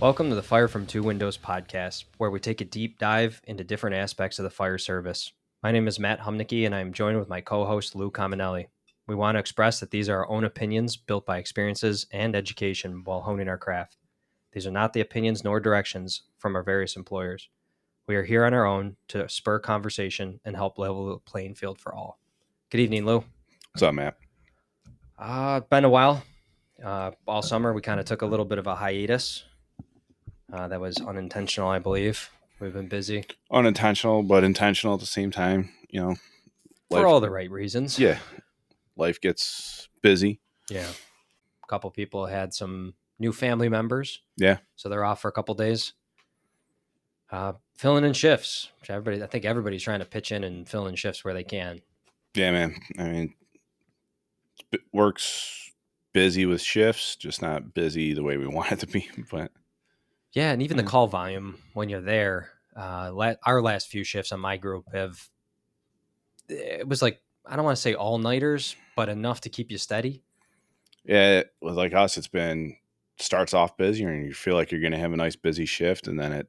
Welcome to the Fire from Two Windows podcast, where we take a deep dive into different aspects of the fire service. My name is Matt Humnicki, and I'm joined with my co-host Lou Cominelli. We want to express that these are our own opinions built by experiences and education while honing our craft. These are not the opinions nor directions from our various employers. We are here on our own to spur conversation and help level the playing field for all. Good evening, Lou. What's up, Matt? Been a while. All summer, we kind of took a little bit of a hiatus. That was unintentional, I believe. We've been busy. Unintentional, but intentional at the same time. You know, For all the right reasons. Yeah, life gets busy. Yeah. A couple people had some new family members. Yeah. So they're off for a couple days. Filling in shifts, which I think everybody's trying to pitch in and fill in shifts where they can. Yeah, man. I mean, work's busy with shifts, just not busy the way we want it to be. But yeah, and even the call volume when you're there. Our last few shifts on my group it was like, I don't want to say all-nighters, but enough to keep you steady. Yeah, with like us, starts off busy and you feel like you're going to have a nice busy shift, and then it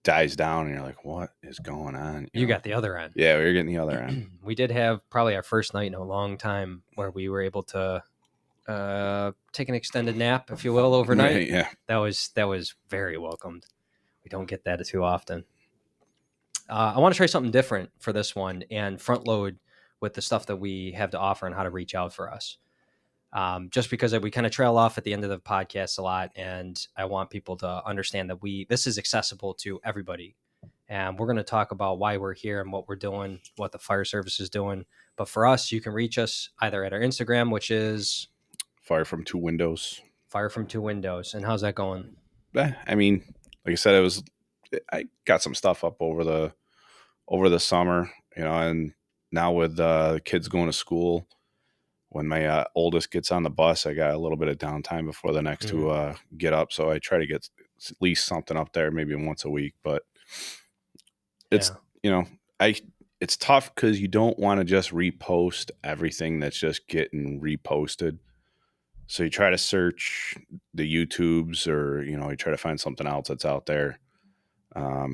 dies down and you're like, what is going on? You got the other end. Yeah, we were getting the other end. We did have probably our first night in a long time where we were able to take an extended nap, if you will, overnight. Yeah. That was very welcomed. We don't get that too often. I want to try something different for this one and front load with the stuff that we have to offer and how to reach out for us. Just because we kind of trail off at the end of the podcast a lot, and I want people to understand that this is accessible to everybody. And we're going to talk about why we're here and what we're doing, what the fire service is doing. But for us, you can reach us either at our Instagram, which is Fire from Two Windows. Fire from Two Windows. And how's that going? I mean, like I said, I got some stuff up over the summer, and now with the kids going to school, when my oldest gets on the bus, I got a little bit of downtime before the next two get up. So I try to get at least something up there, maybe once a week. But it's, it's tough because you don't want to just repost everything that's just getting reposted. So you try to search the YouTubes, or, you try to find something else that's out there. But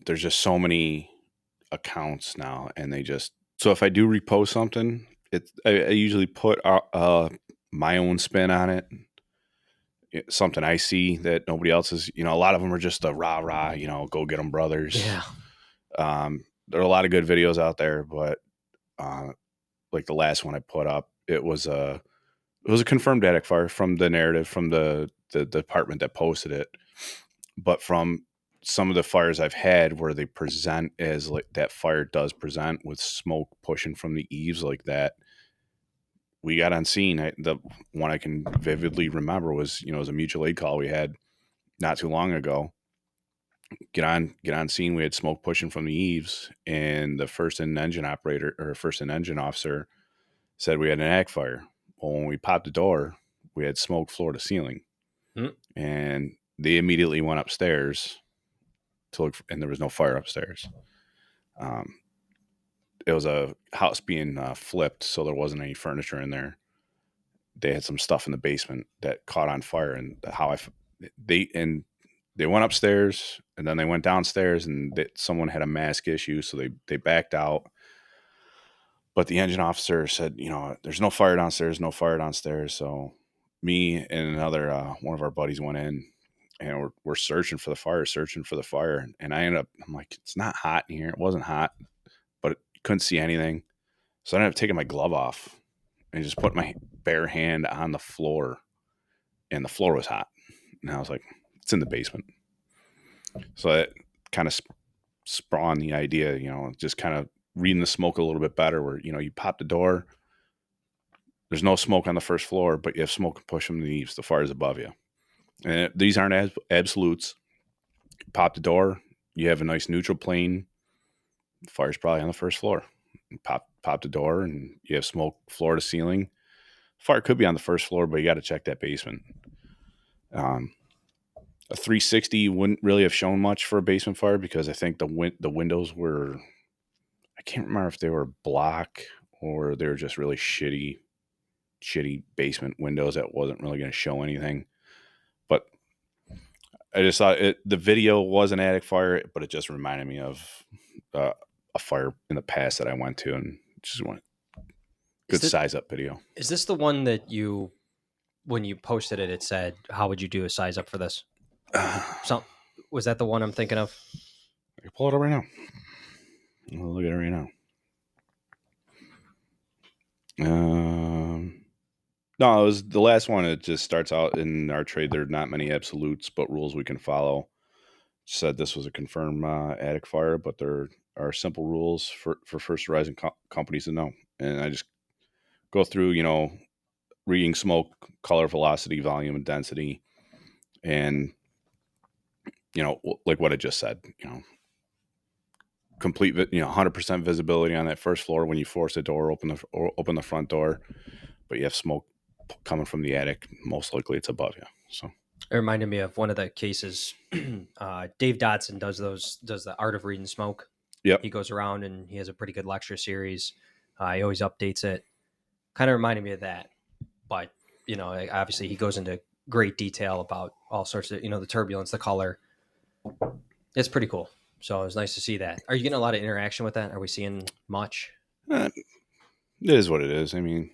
there's just so many accounts now, and so if I do repost something, I usually put my own spin on it. Something I see that nobody else is. A lot of them are just the rah, go get them, brothers. Yeah. There are a lot of good videos out there, but like the last one I put up, it was a confirmed attic fire from the narrative from the department that posted it, but from some of the fires I've had where they present as like that fire does present with smoke pushing from the eaves like that. We got on scene. The one I can vividly remember was, it was a mutual aid call we had not too long ago. Get on scene. We had smoke pushing from the eaves, and the first engine officer said we had an attic fire. Well, when we popped the door, we had smoke floor to ceiling, and they immediately went upstairs to look, and there was no fire upstairs. It was a house being flipped, so there wasn't any furniture in there. They had some stuff in the basement that caught on fire, and they went upstairs, and then they went downstairs, and someone had a mask issue, so they backed out. But the engine officer said, there's no fire downstairs. So me and another one of our buddies went in, and we're searching for the fire. And I'm like, it's not hot in here. It wasn't hot, but couldn't see anything. So I ended up taking my glove off and just put my bare hand on the floor, and the floor was hot. And I was like, it's in the basement. So it kind of spawned the idea, just kind of reading the smoke a little bit better, where, you pop the door, there's no smoke on the first floor, but you have smoke push from the eaves. The fire's above you. And these aren't absolutes. Pop the door, you have a nice neutral plane. The fire's probably on the first floor. Pop the door, and you have smoke floor to ceiling. Fire could be on the first floor, but you got to check that basement. A 360 wouldn't really have shown much for a basement fire, because I think the windows were, I can't remember if they were block or they were just really shitty basement windows that wasn't really going to show anything. But I just thought the video was an attic fire, but it just reminded me of a fire in the past that I went to, and just went good size up video. Is this the one that when you posted it, it said, "How would you do a size up for this?" Was that the one I'm thinking of? I can pull it up right now. I'll look at it right now. No, it was the last one. It just starts out in our trade. There are not many absolutes, but rules we can follow. Said this was a confirmed attic fire, but there are simple rules for first rising companies to know. And I just go through, reading smoke, color, velocity, volume, and density, and like what I just said, complete, 100% visibility on that first floor when you force a door, open the front door, but you have smoke coming from the attic. Most likely, it's above you. So it reminded me of one of the cases. Dave Dotson does the Art of Reading Smoke. Yep. He goes around and he has a pretty good lecture series. He always updates it. Kind of reminded me of that, but obviously he goes into great detail about all sorts of the turbulence, the color. It's pretty cool. So it was nice to see that. Are you getting a lot of interaction with that? Are we seeing much? It is what it is. I mean,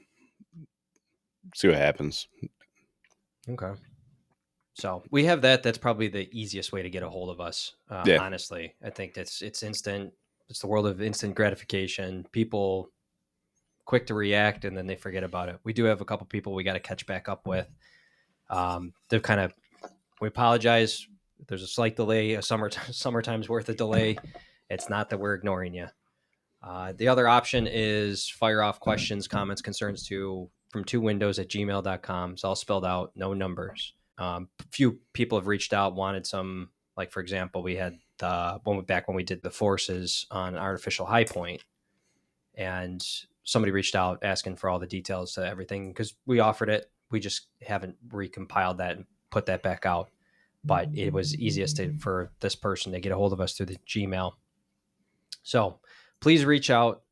see what happens. Okay. So we have that. That's probably the easiest way to get a hold of us. Yeah. Honestly, I think it's instant. It's the world of instant gratification. People quick to react and then they forget about it. We do have a couple people we got to catch back up with. They've we apologize. There's a slight delay, a summertime's worth of delay. It's not that we're ignoring you. The other option is fire off questions, comments, concerns from 2windows@gmail.com. It's all spelled out, no numbers. Few people have reached out, wanted some, like, for example, we had the one back when we did the forces on artificial high point, and somebody reached out asking for all the details to everything because we offered it. We just haven't recompiled that and put that back out. But it was easiest for this person to get a hold of us through the Gmail. So please reach out.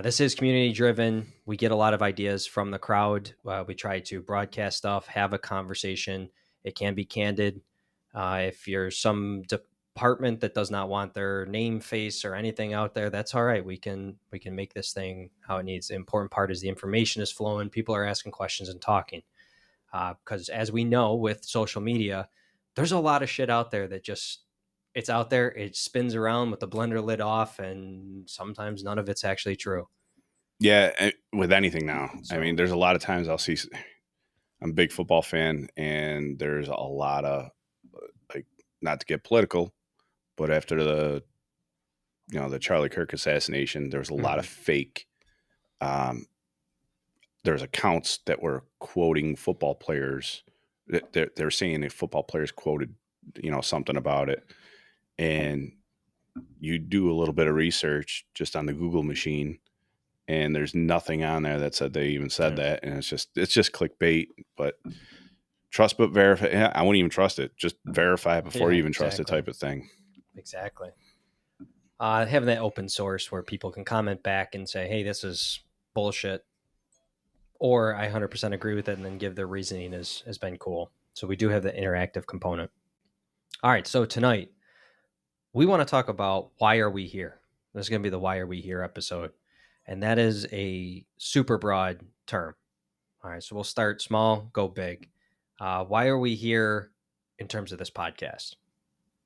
This is community driven. We get a lot of ideas from the crowd. We try to broadcast stuff, have a conversation. It can be candid. If you're some department that does not want their name, face, or anything out there, that's all right. We can make this thing how it needs. The important part is the information is flowing. People are asking questions and talking. Because as we know with social media, there's a lot of shit out there that it's out there. It spins around with the blender lid off, and sometimes none of it's actually true. Yeah, with anything now. So, I mean, there's a lot of times I'll see. I'm a big football fan, and there's a lot of, like, not to get political, but after the Charlie Kirk assassination, there was a lot of fake. There's accounts that were quoting football players. They're saying that football players quoted, something about it. And you do a little bit of research just on the Google machine, and there's nothing on there that said they even said that. And it's just clickbait. But trust but verify. Yeah, I wouldn't even trust it. Just verify it before you even trust it, type of thing. Exactly. Having that open source where people can comment back and say, hey, this is bullshit, or I 100% agree with it, and then give their reasoning has been cool. So we do have the interactive component. All right. So tonight we want to talk about why are we here? This is going to be the why are we here episode. And that is a super broad term. All right. So we'll start small, go big. Why are we here in terms of this podcast?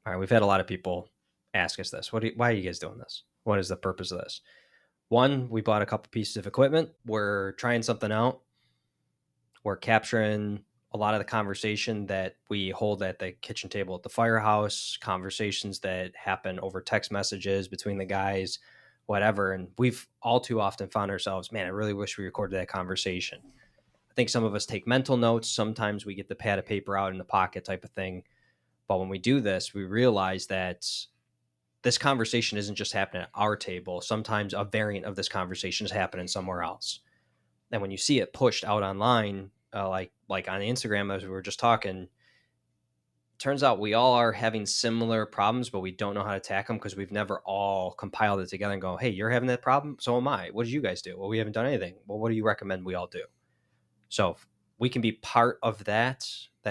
All right. We've had a lot of people ask us this. Why are you guys doing this? What is the purpose of this? One, we bought a couple pieces of equipment. We're trying something out. We're capturing a lot of the conversation that we hold at the kitchen table at the firehouse, conversations that happen over text messages between the guys, whatever. And we've all too often found ourselves, man, I really wish we recorded that conversation. I think some of us take mental notes. Sometimes we get the pad of paper out in the pocket type of thing. But when we do this, we realize that this conversation isn't just happening at our table. Sometimes a variant of this conversation is happening somewhere else. And when you see it pushed out online, like on Instagram, as we were just talking, turns out we all are having similar problems, but we don't know how to attack them because we've never all compiled it together and go, hey, you're having that problem? So am I. What did you guys do? Well, we haven't done anything. Well, what do you recommend we all do? So we can be part of that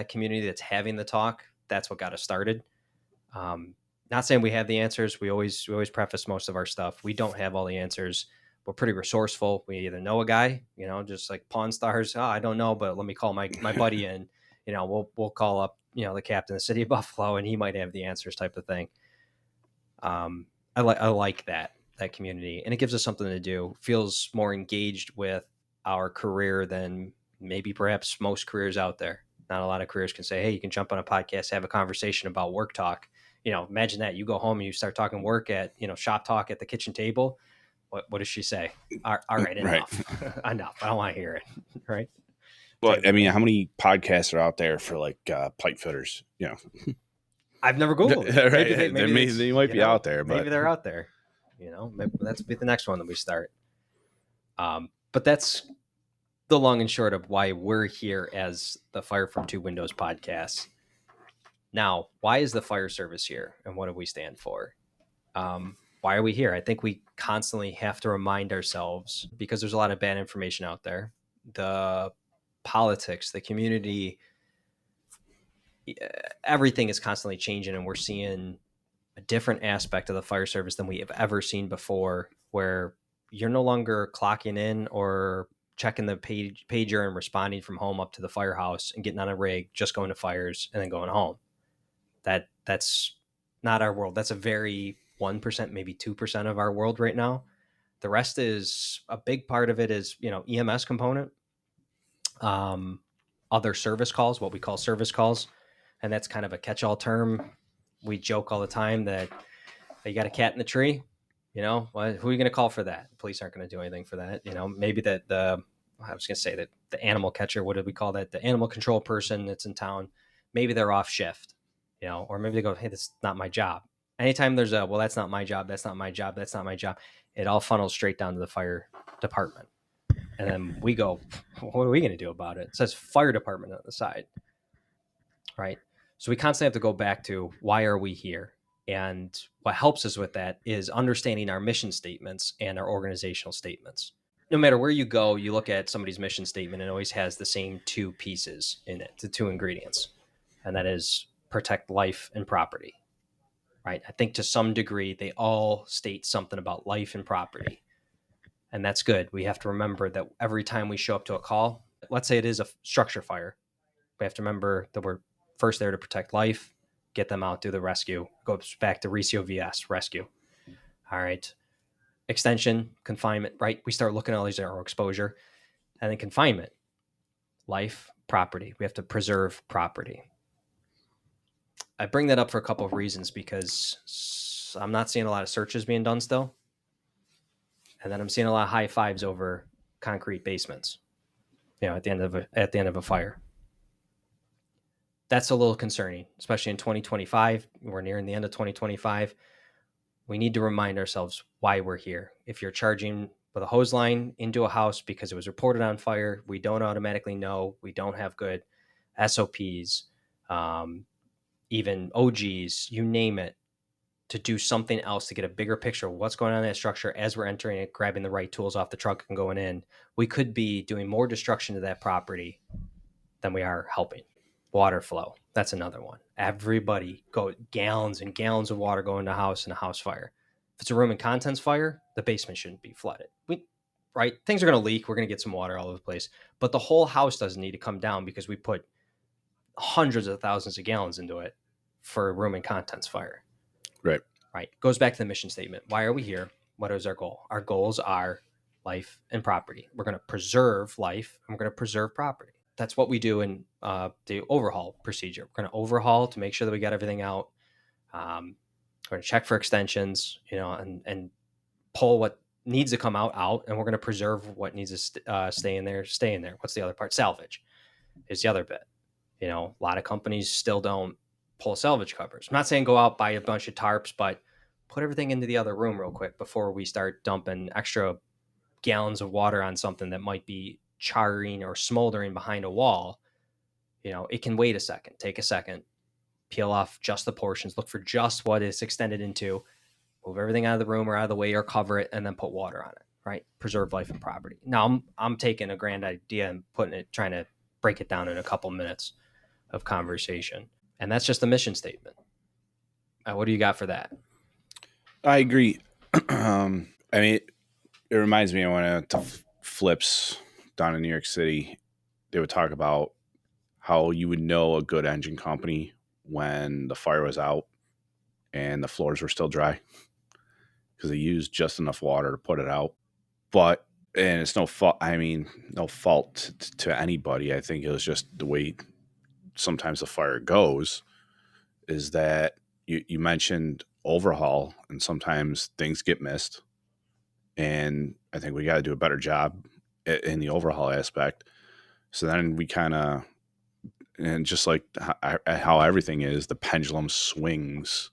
community that's having the talk. that's what got us started. Not saying we have the answers. We always preface most of our stuff. We don't have all the answers. We're pretty resourceful. We either know a guy, just like Pawn Stars. I don't know, but let me call my buddy in. We'll call up, the captain of the city of Buffalo, and he might have the answers, type of thing. I like that community, and it gives us something to do. Feels more engaged with our career than maybe perhaps most careers out there. Not a lot of careers can say, hey, you can jump on a podcast, have a conversation about work talk. Imagine that you go home and you start talking work at, shop talk at the kitchen table. What does she say? All right, enough. Right. Enough. I don't want to hear it. Right. Well, I mean, how many podcasts are out there for like pipe fitters? I've never Googled it. Right. Maybe they might be out there, but maybe they're out there. Maybe that's be the next one that we start. But that's the long and short of why we're here as the Fire from Two Windows podcast. Now, why is the fire service here, and what do we stand for? Why are we here? I think we constantly have to remind ourselves, because there's a lot of bad information out there. The politics, the community, everything is constantly changing, and we're seeing a different aspect of the fire service than we have ever seen before, where you're no longer clocking in or checking the pager and responding from home up to the firehouse and getting on a rig, just going to fires and then going home. That's not our world. That's a very 1%, maybe 2% of our world right now. The rest is a big part of it is, EMS component, other service calls, what we call service calls. And that's kind of a catch-all term. We joke all the time that you got a cat in the tree, who are you going to call for that? The police aren't going to do anything for that. Maybe I was going to say that the animal catcher, what did we call that? The animal control person that's in town, maybe they're off shift, or maybe they go, hey, that's not my job. Anytime there's that's not my job, that's not my job, that's not my job, it all funnels straight down to the fire department. And then we go, what are we going to do about it? It says fire department on the side, right? So we constantly have to go back to, why are we here? And what helps us with that is understanding our mission statements and our organizational statements. No matter where you go, you look at somebody's mission statement, and it always has the same two pieces in it, the two ingredients. And that is protect life and property, right? I think to some degree, they all state something about life and property. And that's good. We have to remember that every time we show up to a call, let's say it is a structure fire, we have to remember that we're first there to protect life, get them out, do the rescue, goes back to RECIO VS, rescue. All right. Extension, confinement, right? We start looking at all these, our exposure, and then confinement, life, property. We have to preserve property. I bring that up for a couple of reasons, because I'm not seeing a lot of searches being done still. And then I'm seeing a lot of high fives over concrete basements, at the end of a fire. That's a little concerning, especially in 2025. We're nearing the end of 2025. We need to remind ourselves why we're here. If you're charging with a hose line into a house because it was reported on fire, we don't automatically know. We don't have good SOPs, even OGs, you name it, to do something else to get a bigger picture of what's going on in that structure as we're entering it, grabbing the right tools off the truck and going in. We could be doing more destruction to that property than we are helping. Water flow, that's another one. Everybody go gallons and gallons of water going to a house in a house fire. If it's a room and contents fire, the basement shouldn't be flooded. Right? Things are going to leak. We're going to get some water all over the place. But the whole house doesn't need to come down because we put hundreds of thousands of gallons into it for a room and contents fire. Right. Goes back to the mission statement. Why are we here? What is our goal? Our goals are life and property. We're going to preserve life, and we're going to preserve property. That's what we do in the overhaul procedure. We're going to overhaul to make sure that we got everything out. We're going to check for extensions, and pull what needs to come out, and we're going to preserve what needs to stay in there. What's the other part? Salvage is the other bit. A lot of companies still don't pull salvage covers. I'm not saying go out, buy a bunch of tarps, but put everything into the other room real quick before we start dumping extra gallons of water on something that might be charring or smoldering behind a wall. It can wait a second, take a second, peel off just the portions, look for just what it's extended into, move everything out of the room or out of the way, or cover it, and then put water on it, right? Preserve life and property. Now I'm taking a grand idea and trying to break it down in a couple minutes of conversation. And that's just a mission statement. What do you got for that? I agree. I mean, it reminds me, I went to Flips down in New York City. They would talk about how you would know a good engine company when the fire was out and the floors were still dry because they used just enough water to put it out. But, and it's no fault, I mean, no fault to anybody. I think it was just the way sometimes the fire goes, is that you mentioned overhaul, and sometimes things get missed. And I think we got to do a better job in the overhaul aspect. So then we kind of, and just like how everything is, the pendulum swings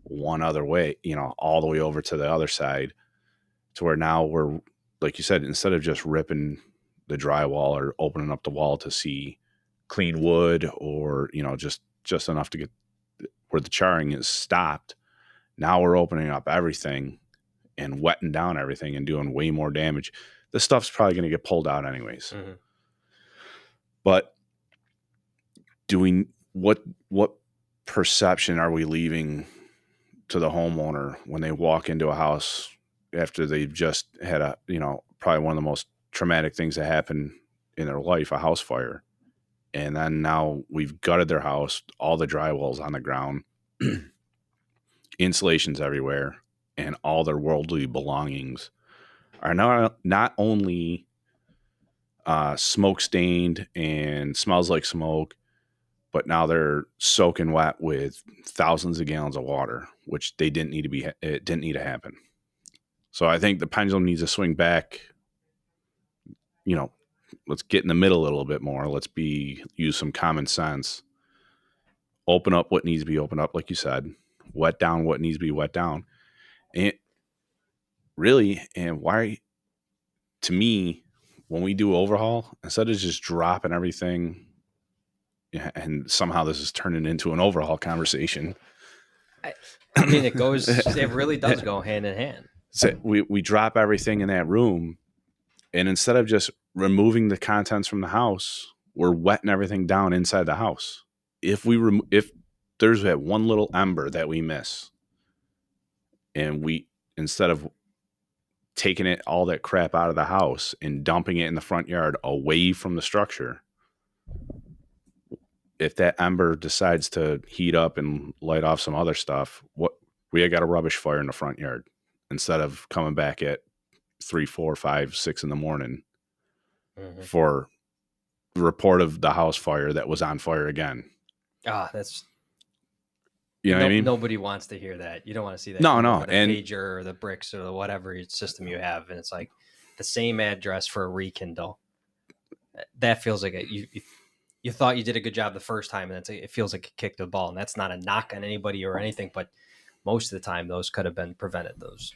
one other way, all the way over to the other side, to where now we're, like you said, instead of just ripping the drywall or opening up the wall to see clean wood, or, just enough to get where the charring is stopped, now we're opening up everything and wetting down everything and doing way more damage. This stuff's probably going to get pulled out anyways. Mm-hmm. But what perception are we leaving to the homeowner when they walk into a house after they've just had probably one of the most traumatic things that happen in their life, a house fire? And then now we've gutted their house, all the drywall's on the ground, insulation's everywhere, and all their worldly belongings are not only smoke stained and smells like smoke, but now they're soaking wet with thousands of gallons of water, which it didn't need to happen. So I think the pendulum needs to swing back. Let's get in the middle a little bit more. Let's use some common sense. Open up what needs to be opened up, like you said. Wet down what needs to be wet down. And really, and why, to me, when we do overhaul, instead of just dropping everything, and somehow this is turning into an overhaul conversation. I mean, it really does go hand in hand. So we drop everything in that room, and instead of just removing the contents from the house, we're wetting everything down inside the house. If there's that one little ember that we miss, and instead of taking all that crap out of the house and dumping it in the front yard away from the structure, if that ember decides to heat up and light off some other stuff, we got a rubbish fire in the front yard instead of coming back at 3, 4, 5, 6 in the morning for the report of the house fire that was on fire again. That's, what I mean? Nobody wants to hear that. You don't want to see that. No. The pager or the bricks or the whatever system you have, and it's like the same address for a rekindle. That feels like you thought you did a good job the first time, and it feels like you kicked the ball. And that's not a knock on anybody or anything, but most of the time those could have been prevented. Those.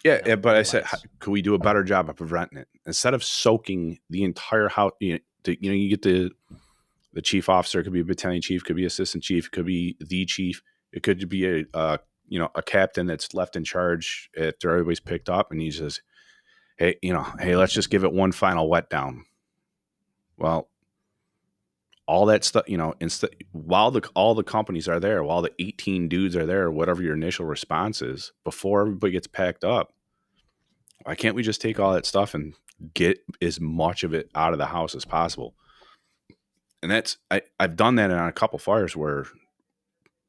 Yeah, but I said, could we do a better job of preventing it? Instead of soaking the entire house, you get the chief officer, it could be a battalion chief, could be assistant chief, it could be the chief, it could be a captain that's left in charge after everybody's picked up, and he says, hey, let's just give it one final wet down. Well, all that stuff, while all the companies are there, while the 18 dudes are there, whatever your initial response is, before everybody gets packed up, why can't we just take all that stuff and get as much of it out of the house as possible? And I've done that on a couple fires where,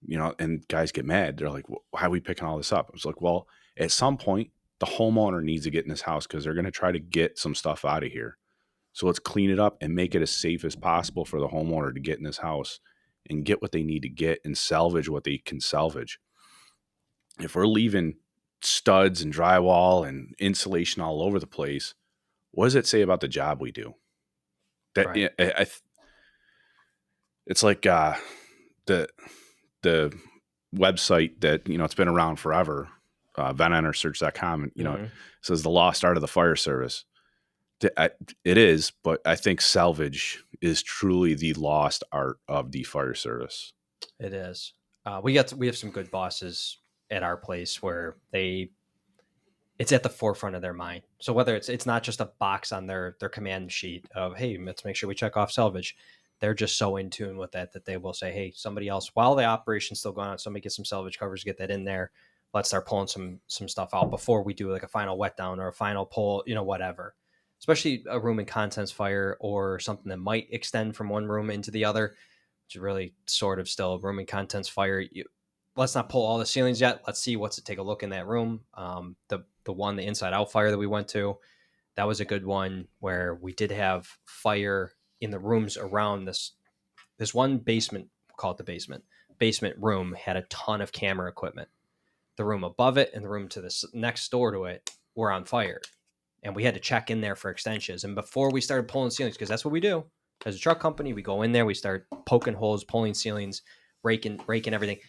and guys get mad. They're like, why are we picking all this up? I was like, well, at some point, the homeowner needs to get in this house because they're going to try to get some stuff out of here. So let's clean it up and make it as safe as possible for the homeowner to get in this house and get what they need to get and salvage what they can salvage. If we're leaving studs and drywall and insulation all over the place, what does it say about the job we do? That right. It's like the website that, it's been around forever, VentEnterSearch.com, and, says the lost art of the fire service. It is, but I think salvage is truly the lost art of the fire service. It is. We have some good bosses at our place where it's at the forefront of their mind. So whether it's not just a box on their command sheet of, hey, let's make sure we check off salvage. they're just so in tune with that they will say, hey, somebody else, while the operation's still going on, somebody get some salvage covers, get that in there. Let's start pulling some stuff out before we do like a final wet down or a final pull, whatever. Especially a room and contents fire or something that might extend from one room into the other, which is really sort of still a room and contents fire. Let's not pull all the ceilings yet. Let's see what's to take a look in that room. The inside out fire that we went to, that was a good one where we did have fire in the rooms around this one basement. We'll call it the basement room had a ton of camera equipment. The room above it and the room to the next door to it were on fire, and we had to check in there for extensions. And before we started pulling ceilings, because that's what we do as a truck company, we go in there, we start poking holes, pulling ceilings, raking everything.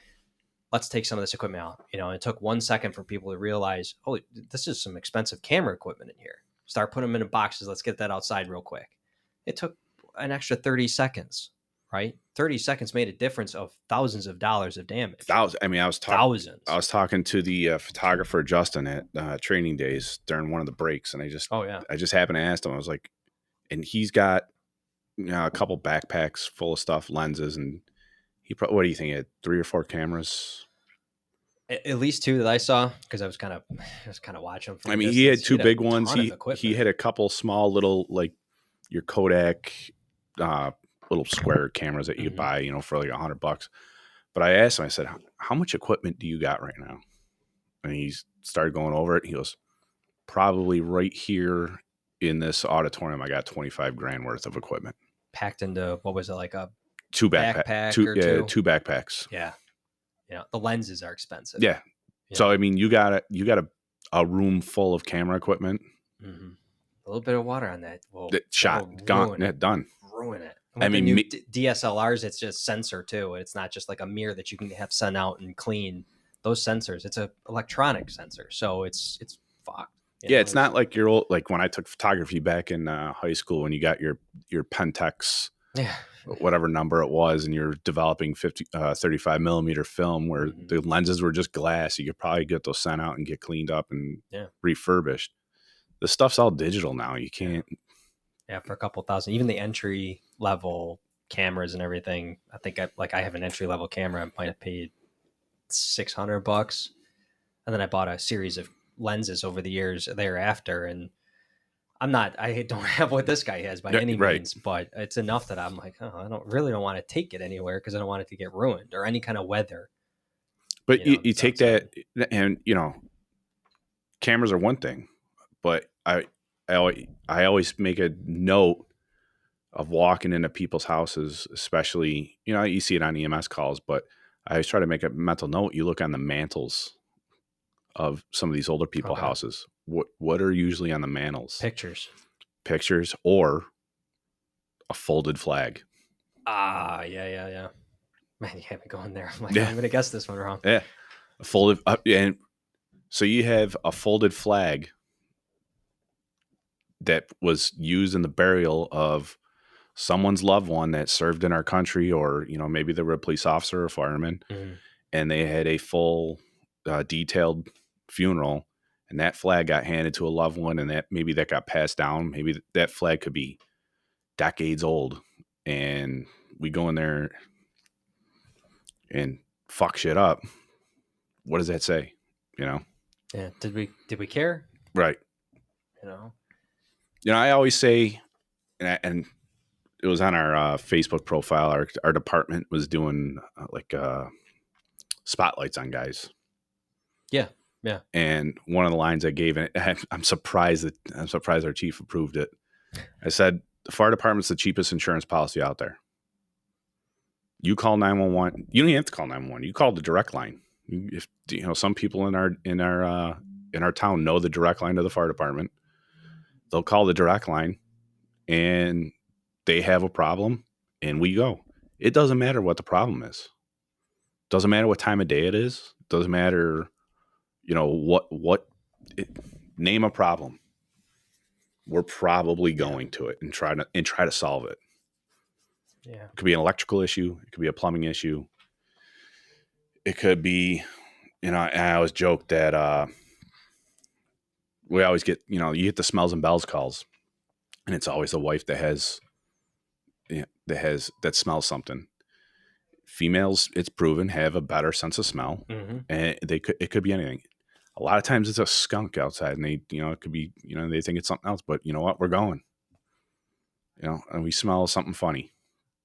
Let's take some of this equipment out. It took 1 second for people to realize, oh, this is some expensive camera equipment in here. Start putting them in boxes. Let's get that outside real quick. It took an extra 30 seconds, right? 30 seconds made a difference of thousands of dollars of damage. Thousands. I mean, thousands. I was talking to the photographer, Justin, at training days during one of the breaks. And I just happened to ask him, I was like, and he's got, a couple backpacks full of stuff, lenses. And he probably, what do you think? He had 3 or 4 cameras? At least 2 that I saw, because I was kind of watching. I mean, he had 2 big ones. He had a couple small little, like your Kodak, little square cameras that you buy, for like $100. But I asked him, I said, how much equipment do you got right now? And he started going over it. He goes, probably right here in this auditorium, I got 25 grand worth of equipment. Packed into, what was it, like a 2 backpacks? 2 backpacks. Yeah. The lenses are expensive. Yeah. So, I mean, you got a room full of camera equipment. Mm-hmm. A little bit of water on that. Gone. Done. Ruin it. I mean, DSLRs, it's just sensor too. It's not just like a mirror that you can have sent out and clean. Those sensors, it's a electronic sensor, so it's fucked. It's not like your old, like when I took photography back in high school, when you got your Pentax, whatever number it was, and you're developing 35 millimeter film where the lenses were just glass. You could probably get those sent out and get cleaned up and refurbished. The stuff's all digital now. You can't. Yeah, for a couple thousand, even the entry level cameras and everything. I think I have an entry level camera. I might have paid $600, and then I bought a series of lenses over the years thereafter. And I don't have what this guy has by any means, but it's enough that I'm like, oh, I don't want to take it anywhere because I don't want it to get ruined or any kind of weather. But you take that, and cameras are one thing, but I always make a note of walking into people's houses, especially, you see it on EMS calls, but I always try to make a mental note. You look on the mantles of some of these older people houses. What are usually on the mantles? Pictures or a folded flag. Yeah. Man, you had me going there. I'm like, I'm going to guess this one wrong. Yeah. A folded, and so you have a folded flag that was used in the burial of someone's loved one that served in our country, or, maybe they were a police officer or fireman, and they had a full detailed funeral, and that flag got handed to a loved one, and that got passed down. Maybe that flag could be decades old, and we go in there and fuck shit up. What does that say? Yeah. Did we care? Right. I always say, and it was on our Facebook profile, our department was doing spotlights on guys. Yeah. And one of the lines I gave, and I'm surprised our chief approved it. I said, the fire department's the cheapest insurance policy out there. You call 911. You don't even have to call 911. You call the direct line. If some people in our town know the direct line to the fire department, they'll call the direct line, and they have a problem, and we go. It doesn't matter what the problem is. Doesn't matter what time of day it is. Doesn't matter, name a problem. We're probably going to it and try to solve it. Yeah. It could be an electrical issue. It could be a plumbing issue. It could be, and I always joke that we always get, you get the smells and bells calls, and it's always the wife that has that smells something. Females, it's proven, have a better sense of smell, and it could be anything. A lot of times it's a skunk outside, and it could be, they think it's something else, but you know what? We're going, and we smell something funny.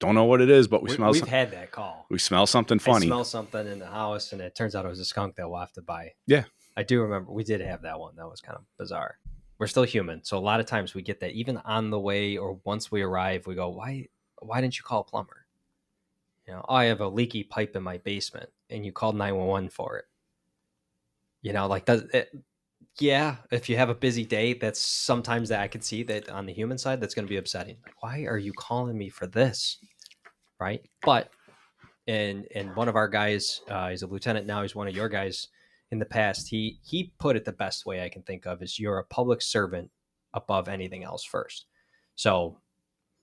Don't know what it is, but we've had that call. We smell something funny. I smell something in the house, and it turns out it was a skunk that wafted by. Yeah. I do remember we did have that one. That was kind of bizarre. We're still human. So a lot of times we get that even on the way or once we arrive, we go, why didn't you call a plumber? I have a leaky pipe in my basement, and you called 911 for it. Yeah, if you have a busy day, that's sometimes that I could see that on the human side, that's going to be upsetting. Like, why are you calling me for this? Right. But, and one of our guys, he's a lieutenant now, he's one of your guys in the past. He put it the best way I can think of is you're a public servant above anything else first. So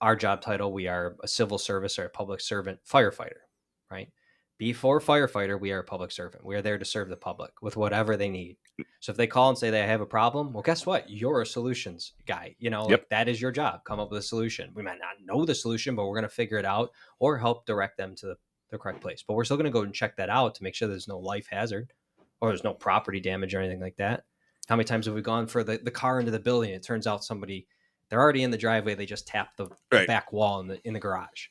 our job title, we are a civil service or a public servant firefighter, right? Before firefighter, we are a public servant. We are there to serve the public with whatever they need. So if they call and say they have a problem, well, guess what? You're a solutions guy. Like that is your job. Come up with a solution. We might not know the solution, but we're going to figure it out or help direct them to the correct place. But we're still going to go and check that out to make sure there's no life hazard or there's no property damage or anything like that. How many times have we gone for the car into the building? It turns out they're already in the driveway. They just tapped the back wall in the garage.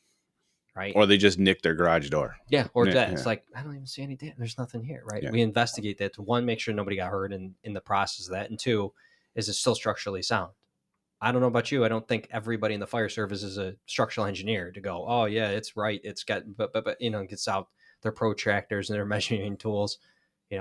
Right. Or they just nicked their garage door. Yeah. Or that. It's like, I don't even see any damage. There's nothing here. Right. Yeah. We investigate that to one, make sure nobody got hurt in the process of that. And two, is it still structurally sound? I don't know about you. I don't think everybody in the fire service is a structural engineer to go, oh yeah, it's right. It's got, but gets out their protractors and their measuring tools. We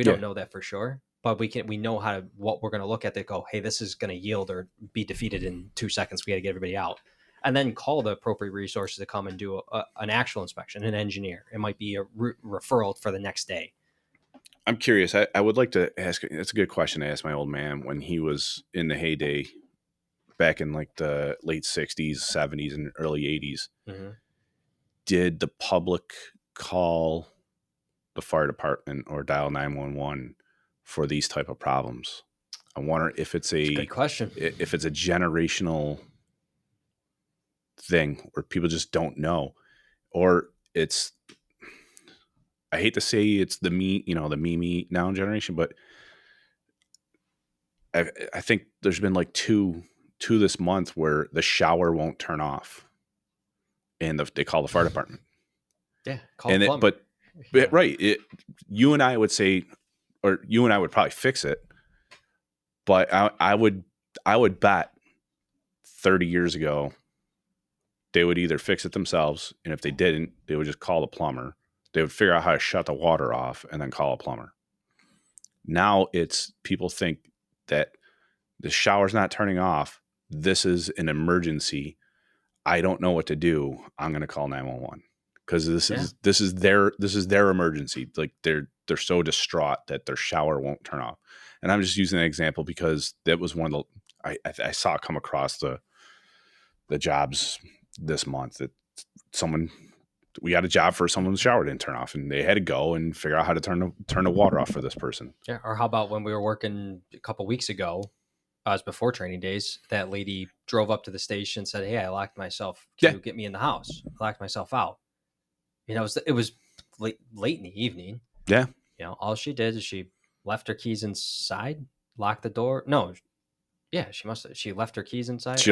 don't know that for sure, but we know what we're going to look at that go, hey, this is going to yield or be defeated in 2 seconds. We got to get everybody out. And then call the appropriate resources to come and do an actual inspection, an engineer. It might be a referral for the next day. I'm curious. I would like to ask, it's a good question to ask my old man when he was in the heyday back in like the late 60s, 70s, and early 80s. Mm-hmm. Did the public call the fire department or dial 911 for these type of problems? I wonder if it's a good question. If it's a generational thing where people just don't know, or it's, I hate to say it's the me now generation, but I think there's been like two this month where the shower won't turn off and they call the fire department. Yeah. But right. You and I would say, or you and I would probably fix it, but I would bet 30 years ago, they would either fix it themselves, and if they didn't, they would just call the plumber. They would figure out how to shut the water off and then call a plumber. Now it's people think that the shower's not turning off. This is an emergency. I don't know what to do. I'm going to call 911 because this is their emergency. Like they're so distraught that their shower won't turn off. And I'm just using that example because that was one of the I saw come across the jobs this month that we got a job for someone's shower didn't turn off, and they had to go and figure out how to turn the water off for this person. Yeah. Or how about when we were working a couple weeks ago, was before training days, that lady drove up to the station and said, hey, I locked myself. Can you get me in the house? I locked myself out. It was late in the evening. Yeah. All she did is she left her keys inside, locked the door. No. Yeah, she left her keys inside.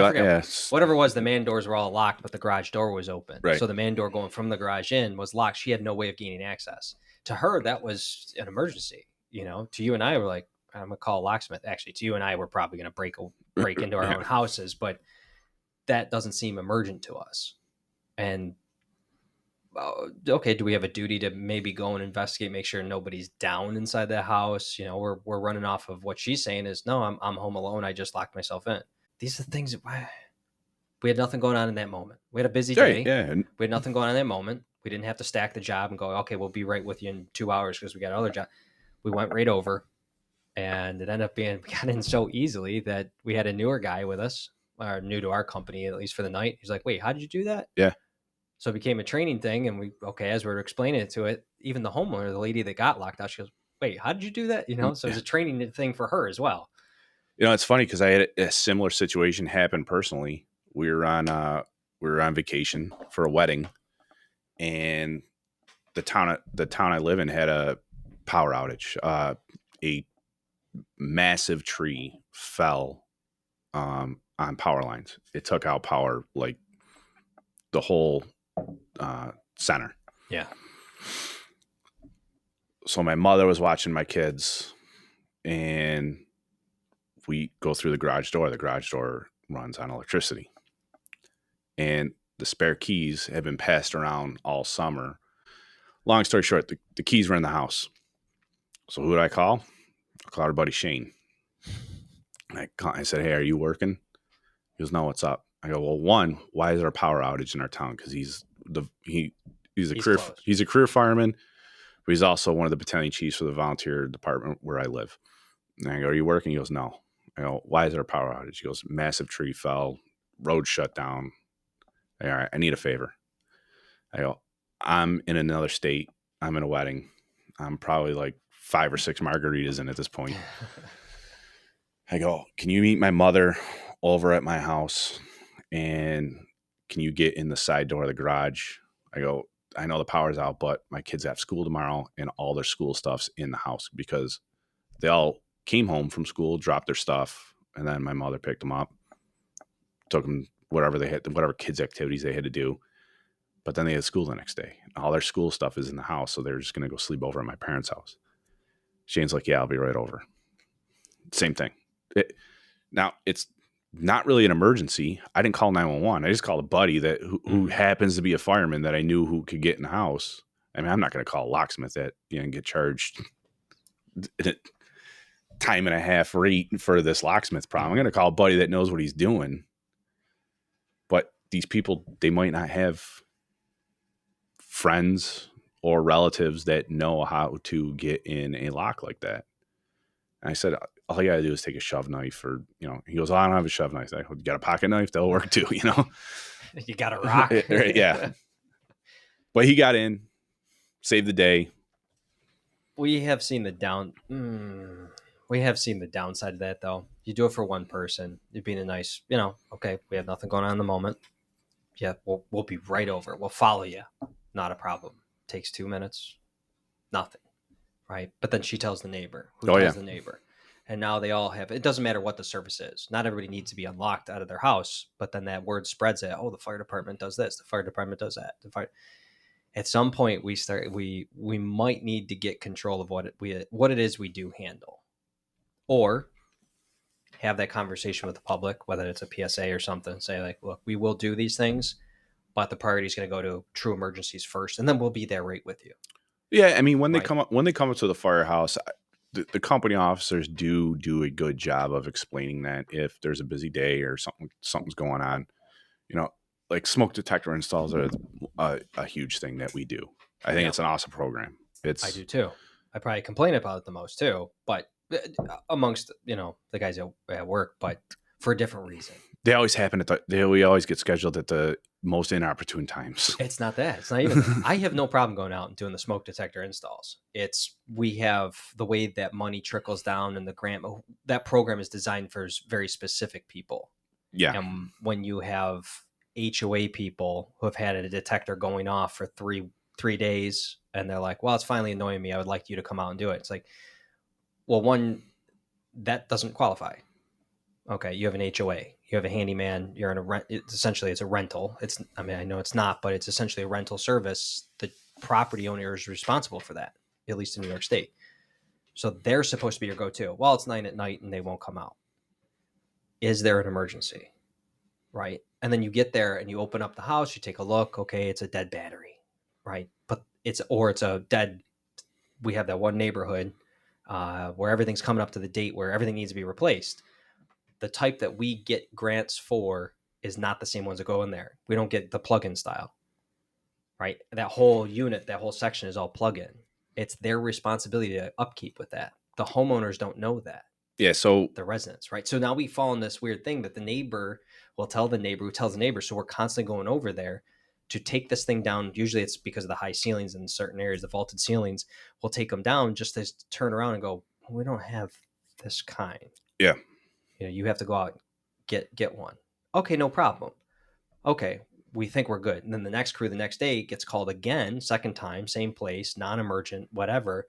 Whatever it was, the man doors were all locked, but the garage door was open. Right. So the man door going from the garage in was locked. She had no way of gaining access. To her, that was an emergency. To you and I were like, I'm going to call a locksmith. Actually, to you and I, we're probably going to break into our own houses, but that doesn't seem emergent to us. And okay, do we have a duty to maybe go and investigate, make sure nobody's down inside the house? We're running off of what she's saying is, no, I'm home alone. I just locked myself in. These are the things that we had nothing going on in that moment. We had a busy day. Yeah. We had nothing going on in that moment. We didn't have to stack the job and go, okay, we'll be right with you in 2 hours because we got another job. We went right over, and it ended up being, we got in so easily that we had a newer guy with us, or new to our company, at least for the night. He's like, wait, how did you do that? Yeah. So it became a training thing, and as we were explaining it to it, even the homeowner, the lady that got locked out, she goes, wait, how did you do that? So it was a training thing for her as well. It's funny because I had a similar situation happen personally. We were on we were on vacation for a wedding, and the town I live in had a power outage. A massive tree fell on power lines. It took out power like the whole center. Yeah. So my mother was watching my kids, and we go through the garage door. The garage door runs on electricity, and the spare keys have been passed around all summer. Long story short, the keys were in the house. So who did I call? I called our buddy Shane. I said, "Hey, are you working?" He goes, "No, what's up?" I go, "Well, one, why is there a power outage in our town?" Because he's a career fireman, but he's also one of the battalion chiefs for the volunteer department where I live. And I go, "Are you working?" He goes, "No." I go, "Why is there a power outage?" He goes, "Massive tree fell, road shut down." All right, I need a favor. I go, "I'm in another state. I'm in a wedding. I'm probably like 5 or 6 margaritas in at this point." I go, "Can you meet my mother over at my house, and can you get in the side door of the garage?" I go, "I know the power's out, but my kids have school tomorrow, and all their school stuff's in the house," because they all came home from school, dropped their stuff, and then my mother picked them up, took them whatever kids activities they had to do. But then they had school the next day. All their school stuff is in the house, so they're just going to go sleep over at my parents' house. Shane's like, "Yeah, I'll be right over." Same thing. Now, it's not really an emergency. I didn't call 911. I just called a buddy who happens to be a fireman that I knew who could get in the house. I mean, I'm not going to call a locksmith and get charged time and a half rate for this locksmith problem. I'm going to call a buddy that knows what he's doing. But these people, they might not have friends or relatives that know how to get in a lock like that. And I said, all you gotta do is take a shove knife, or, he goes, "Oh, I don't have a shove knife." I go, "You got a pocket knife? That'll work too, You got a rock. Yeah. But he got in, saved the day. We have seen the downside of that, though. You do it for one person. You're being a nice, okay, we have nothing going on in the moment. Yeah, we'll be right over. We'll follow you. Not a problem. Takes 2 minutes. Nothing. Right? But then she tells the neighbor. Who tells the neighbor? And now they all have, it doesn't matter what the service is. Not everybody needs to be unlocked out of their house, but then that word spreads that, oh, the fire department does this, the fire department does that. At some point we might need to get control of what it is we do handle, or have that conversation with the public, whether it's a PSA or something, say like, look, we will do these things, but the priority is going to go to true emergencies first, and then we'll be there right with you. Yeah, I mean, when they come up to the firehouse, the company officers do a good job of explaining that if there's a busy day or something's going on, like smoke detector installs are a huge thing that we do. I think it's an awesome program. I do too. I probably complain about it the most too, but amongst the guys at work, but for a different reason. They always happen we always get scheduled at the most inopportune times. It's not that. It's not even. I have no problem going out and doing the smoke detector installs. We have the way that money trickles down, and the grant, that program is designed for very specific people. Yeah. And when you have HOA people who have had a detector going off for three days, and they're like, "Well, it's finally annoying me. I would like you to come out and do it." It's like, well, one, that doesn't qualify. Okay, you have an HOA, you have a handyman, you're in a rent. Essentially, it's a rental. I know it's not, but it's essentially a rental service. The property owner is responsible for that, at least in New York State. So they're supposed to be your go-to. Well, it's 9 p.m. and they won't come out. Is there an emergency? Right. And then you get there and you open up the house, you take a look. Okay, it's a dead battery. Right. But it's a dead. We have that one neighborhood where everything's coming up to the date where everything needs to be replaced. The type that we get grants for is not the same ones that go in there. We don't get the plug-in style, right? That whole unit, that whole section is all plug-in. It's their responsibility to upkeep with that. The homeowners don't know that. Yeah, so the residents, right? So now we fall in this weird thing that the neighbor will tell the neighbor who tells the neighbor. So we're constantly going over there to take this thing down. Usually it's because of the high ceilings in certain areas, the vaulted ceilings. We'll take them down just to turn around and go, we don't have this kind. Yeah. You have to go out and get one. Okay, no problem. Okay, we think we're good. And then the next crew the next day gets called again, second time, same place, non-emergent, whatever.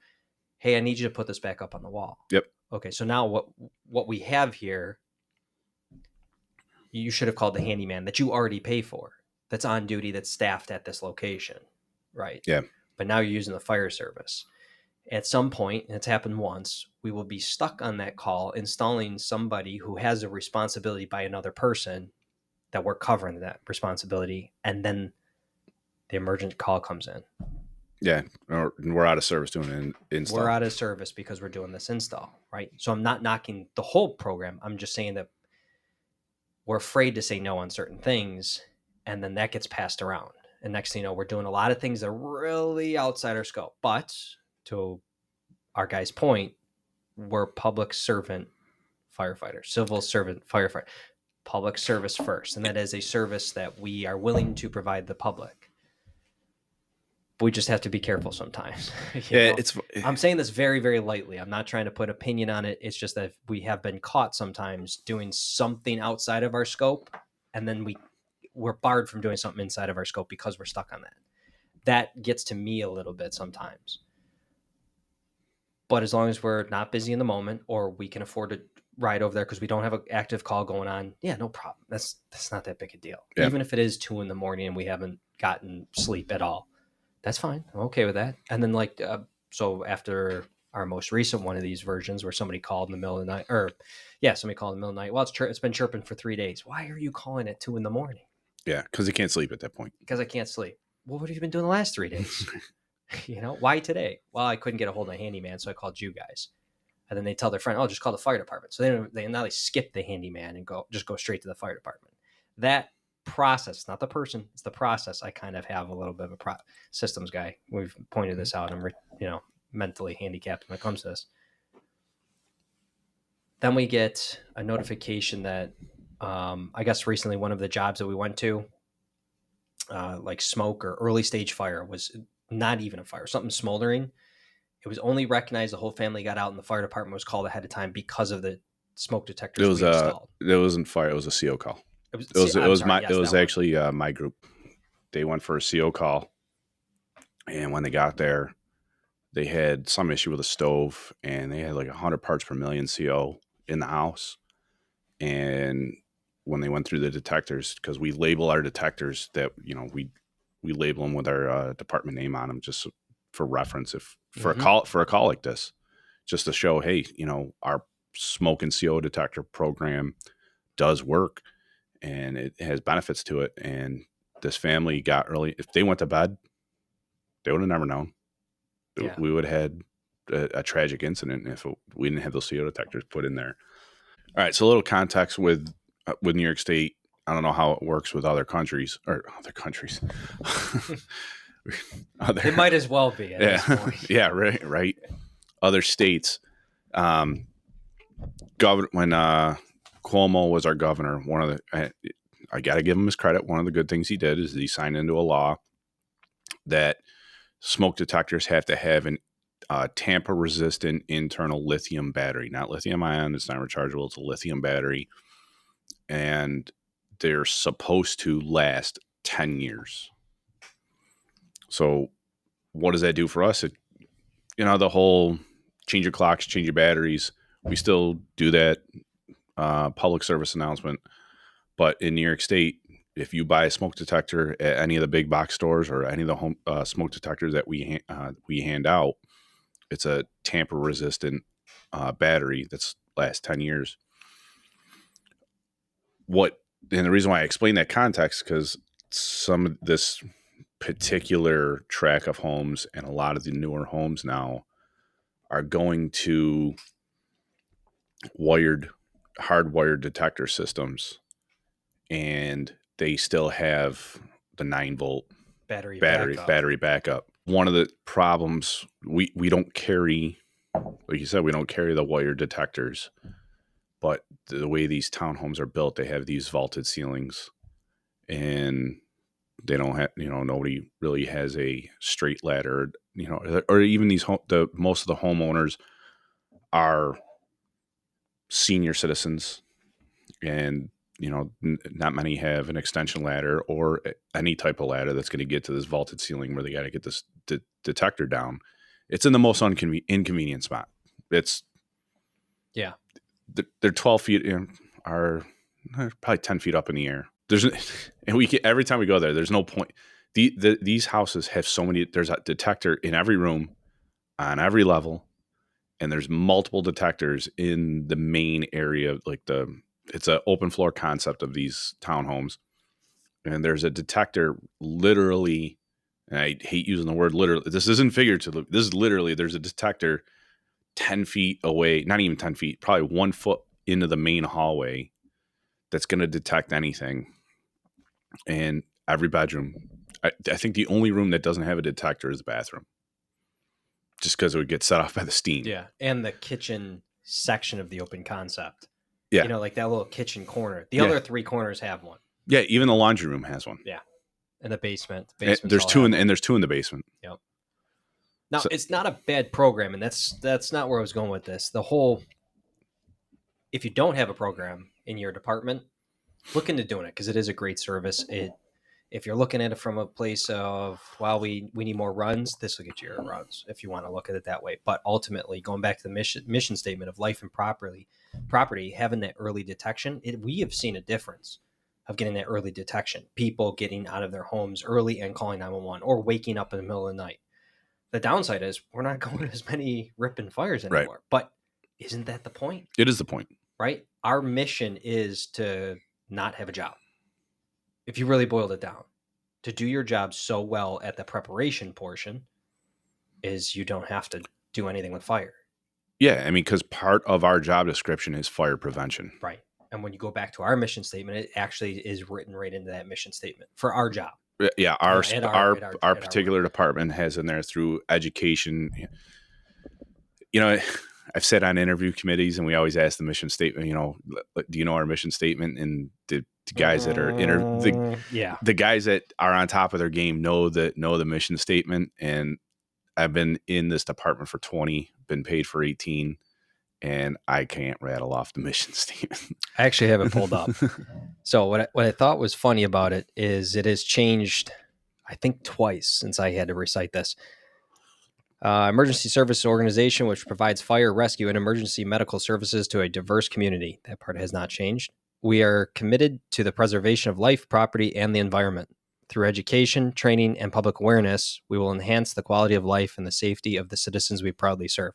Hey, I need you to put this back up on the wall. Yep. Okay, so now what we have here, you should have called the handyman that you already pay for, that's on duty, that's staffed at this location, right? Yeah. But now you're using the fire service. At some point, and it's happened once, we will be stuck on that call installing somebody who has a responsibility by another person that we're covering that responsibility, and then the emergent call comes in. Yeah, or we're out of service doing an install. We're out of service because we're doing this install, right? So I'm not knocking the whole program. I'm just saying that we're afraid to say no on certain things, and then that gets passed around. And next thing you know, we're doing a lot of things that are really outside our scope. But to our guy's point, we're public servant firefighters, civil servant firefighter, public service first. And that is a service that we are willing to provide the public. But we just have to be careful sometimes. Yeah, I'm saying this very, very lightly. I'm not trying to put opinion on it. It's just that we have been caught sometimes doing something outside of our scope, and then we're barred from doing something inside of our scope because we're stuck on that. That gets to me a little bit sometimes. But as long as we're not busy in the moment, or we can afford to ride over there because we don't have an active call going on, yeah, no problem. That's not that big a deal. Yeah. Even if it is 2 a.m. and we haven't gotten sleep at all, that's fine. I'm okay with that. And then so after our most recent one of these versions where somebody called in the middle of the night, somebody called in the middle of the night. Well, it's been chirping for 3 days. Why are you calling at 2 a.m? Yeah, because they can't sleep at that point. Because I can't sleep. Well, what have you been doing the last 3 days? Why today? Well, I couldn't get a hold of a handyman, so I called you guys. And then they tell their friend, "Oh, just call the fire department." So they skip the handyman and go straight to the fire department. That process, not the person, it's the process. I kind of have a little bit of a systems guy. We've pointed this out. I'm mentally handicapped when it comes to this. Then we get a notification that I guess recently one of the jobs that we went to, like smoke or early stage fire, was not even a fire, something smoldering. It was only recognized, the whole family got out, and the fire department was called ahead of time because of the smoke detectors we installed. It wasn't fire. It was a CO call. It was actually my group. They went for a CO call, and when they got there, they had some issue with a stove, and they had like 100 parts per million CO in the house. And when they went through the detectors, because we label our detectors that we label them with our department name on them just for reference, for a call like this, just to show, hey, our smoke and CO detector program does work and it has benefits to it. And this family got early. If they went to bed, they would have never known. Yeah. We would have had a tragic incident if we didn't have those CO detectors put in there. All right. So a little context with New York State. I don't know how it works with other countries. It might as well be at this point. Yeah, right. Other states. When Cuomo was our governor, I got to give him his credit. One of the good things he did is he signed into a law that smoke detectors have to have an tamper-resistant internal lithium battery, not lithium ion. It's not rechargeable. It's a lithium battery, and they're supposed to last 10 years. So what does that do for us? The whole change your clocks, change your batteries. We still do that public service announcement. But in New York State, if you buy a smoke detector at any of the big box stores or any of the home smoke detectors that we hand out, it's a tamper-resistant battery that's lasts 10 years. And the reason why I explain that context, because some of this particular track of homes and a lot of the newer homes now are going to hardwired detector systems, and they still have the 9-volt battery backup. One of the problems, we don't carry, like you said, we don't carry the wired detectors, but the way these townhomes are built, they have these vaulted ceilings, and they don't have, nobody really has a straight ladder, or even most of the homeowners are senior citizens, and not many have an extension ladder or any type of ladder that's going to get to this vaulted ceiling where they got to get this detector down. It's in the most inconvenient spot. It's they're 12 feet in, are probably 10 feet up in the air. And every time we go there, there's no point. These houses have so many. There's a detector in every room, on every level, and there's multiple detectors in the main area. It's an open floor concept of these townhomes, and there's a detector literally. And I hate using the word literally. This isn't figurative. This is literally. There's a detector 10 feet away, not even 10 feet, probably 1 foot into the main hallway that's going to detect anything. And every bedroom, I think the only room that doesn't have a detector is the bathroom, just because it would get set off by the steam. Yeah, and the kitchen section of the open concept. Yeah. Like that little kitchen corner. The other 3 corners have one. Yeah, even the laundry room has one. Yeah, and the basement. There's 2 and there's 2 in the basement. Yep. Now, it's not a bad program, and that's not where I was going with this. If you don't have a program in your department, look into doing it, because it is a great service. If you're looking at it from a place of, we need more runs, this will get you your runs if you want to look at it that way. But ultimately, going back to the mission statement of life and property, having that early detection, we have seen a difference of getting that early detection. People getting out of their homes early and calling 911, or waking up in the middle of the night. The downside is we're not going to as many ripping fires anymore. Right. But isn't that the point? It is the point. Right? Our mission is to not have a job. If you really boiled it down, to do your job so well at the preparation portion is you don't have to do anything with fire. Yeah, I mean, because part of our job description is fire prevention. Right. And when you go back to our mission statement, it actually is written right into that mission statement for our job. Yeah, our particular department has in there through education. I've sat on interview committees, and we always ask the mission statement. Do you know our mission statement? And the guys that are the guys that are on top of their game know the mission statement. And I've been in this department for 20, been paid for 18, and I can't rattle off the mission statement. I actually have it pulled up. So what I thought was funny about it is it has changed, I think, twice since I had to recite this. Emergency service organization, which provides fire, rescue, and emergency medical services to a diverse community. That part has not changed. We are committed to the preservation of life, property, and the environment. Through education, training, and public awareness, we will enhance the quality of life and the safety of the citizens we proudly serve.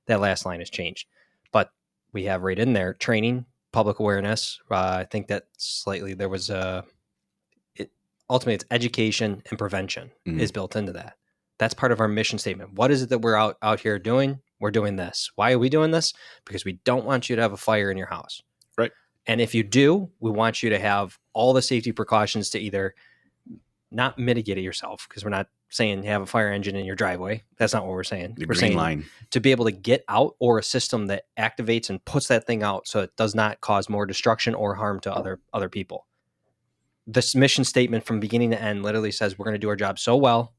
That last line has changed. But we have right in there training, public awareness. I think that slightly there was ultimately it's education and prevention is built into that. That's part of our mission statement. What is it that we're out here doing? We're doing this. Why are we doing this? Because we don't want you to have a fire in your house. Right. And if you do, we want you to have all the safety precautions to either not mitigate it yourself, because we're not saying you have a fire engine in your driveway. That's not what we're saying. We're saying line. To be able to get out, or a system that activates and puts that thing out so it does not cause more destruction or harm to other people. This mission statement from beginning to end literally says we're going to do our job so well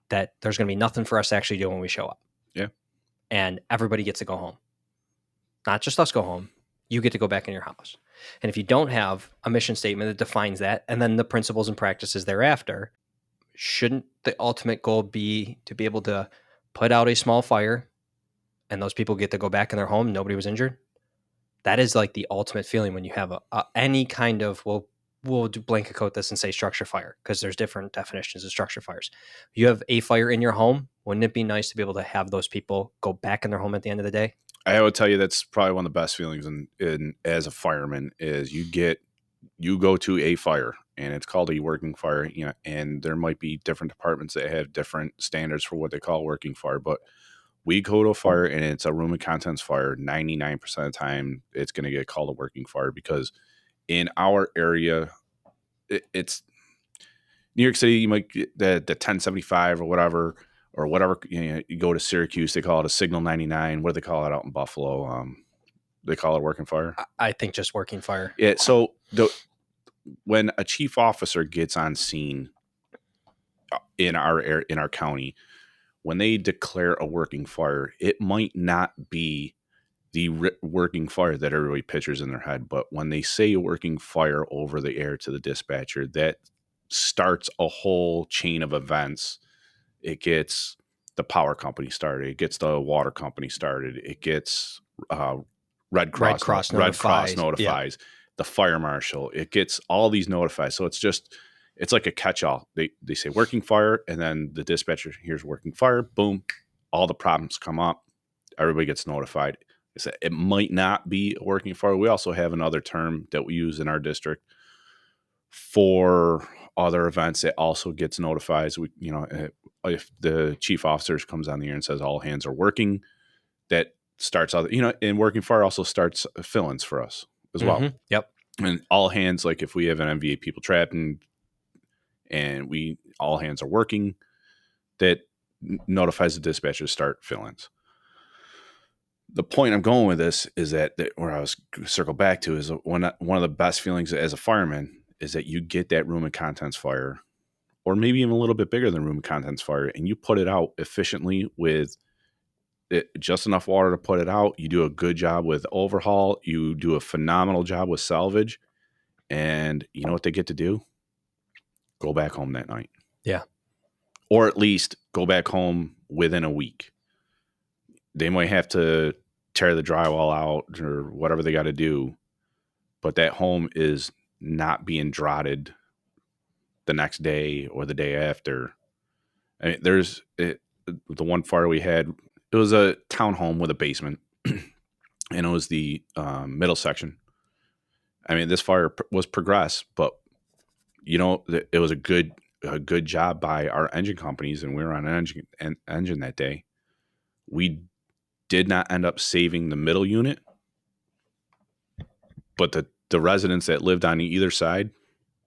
that there's going to be nothing for us to actually do when we show up. Yeah. And everybody gets to go home. Not just us go home. You get to go back in your house. And if you don't have a mission statement that defines that, and then the principles and practices thereafter, shouldn't the ultimate goal be to be able to put out a small fire and those people get to go back in their home, nobody was injured? That is like the ultimate feeling when you have any kind of, we'll blanket coat this and say structure fire, because there's different definitions of structure fires. You have a fire in your home. Wouldn't it be nice to be able to have those people go back in their home at the end of the day? I would tell you that's probably one of the best feelings in as a fireman is you go to a fire, and it's called a working fire, and there might be different departments that have different standards for what they call working fire, but we go to a fire and it's a room and contents fire. 99% of the time it's going to get called a working fire, because in our area, it's New York City. You might get the 1075 or whatever. You go to Syracuse, they call it a Signal 99. What do they call it out in Buffalo? They call it working fire. I think just working fire. Yeah. So when a chief officer gets on scene in our county, when they declare a working fire, it might not be the working fire that everybody pictures in their head. But when they say working fire over the air to the dispatcher, that starts a whole chain of events. It gets the power company started. It gets the water company started. It gets Red Cross notifies the fire marshal. It gets all these notifies. So it's like a catch-all. They say working fire, and then the dispatcher hears working fire. Boom, all the problems come up. Everybody gets notified. It might not be a working fire. We also have another term that we use in our district for other events. It also gets notified. If the chief officers comes on the air and says all hands are working, that starts out, and working fire also starts fill-ins for us as well. Yep. And all hands, like if we have an MVA people trapped and all hands are working, that notifies the dispatcher to start fill-ins. The point I'm going with this is that where I was circle back to is one of the best feelings as a fireman is that you get that room and contents fire, or maybe even a little bit bigger than room and contents fire, and you put it out efficiently with just enough water to put it out. You do a good job with overhaul. You do a phenomenal job with salvage. And you know what they get to do? Go back home that night. Yeah. Or at least go back home within a week. They might have to tear the drywall out or whatever they got to do, but that home is not being drotted the next day or the day after. I mean, the one fire we had, it was a townhome with a basement, and it was the middle section. I mean, this fire was progressed, but it was a good job by our engine companies, and we were on an engine that day. We did not end up saving the middle unit, but the residents that lived on either side,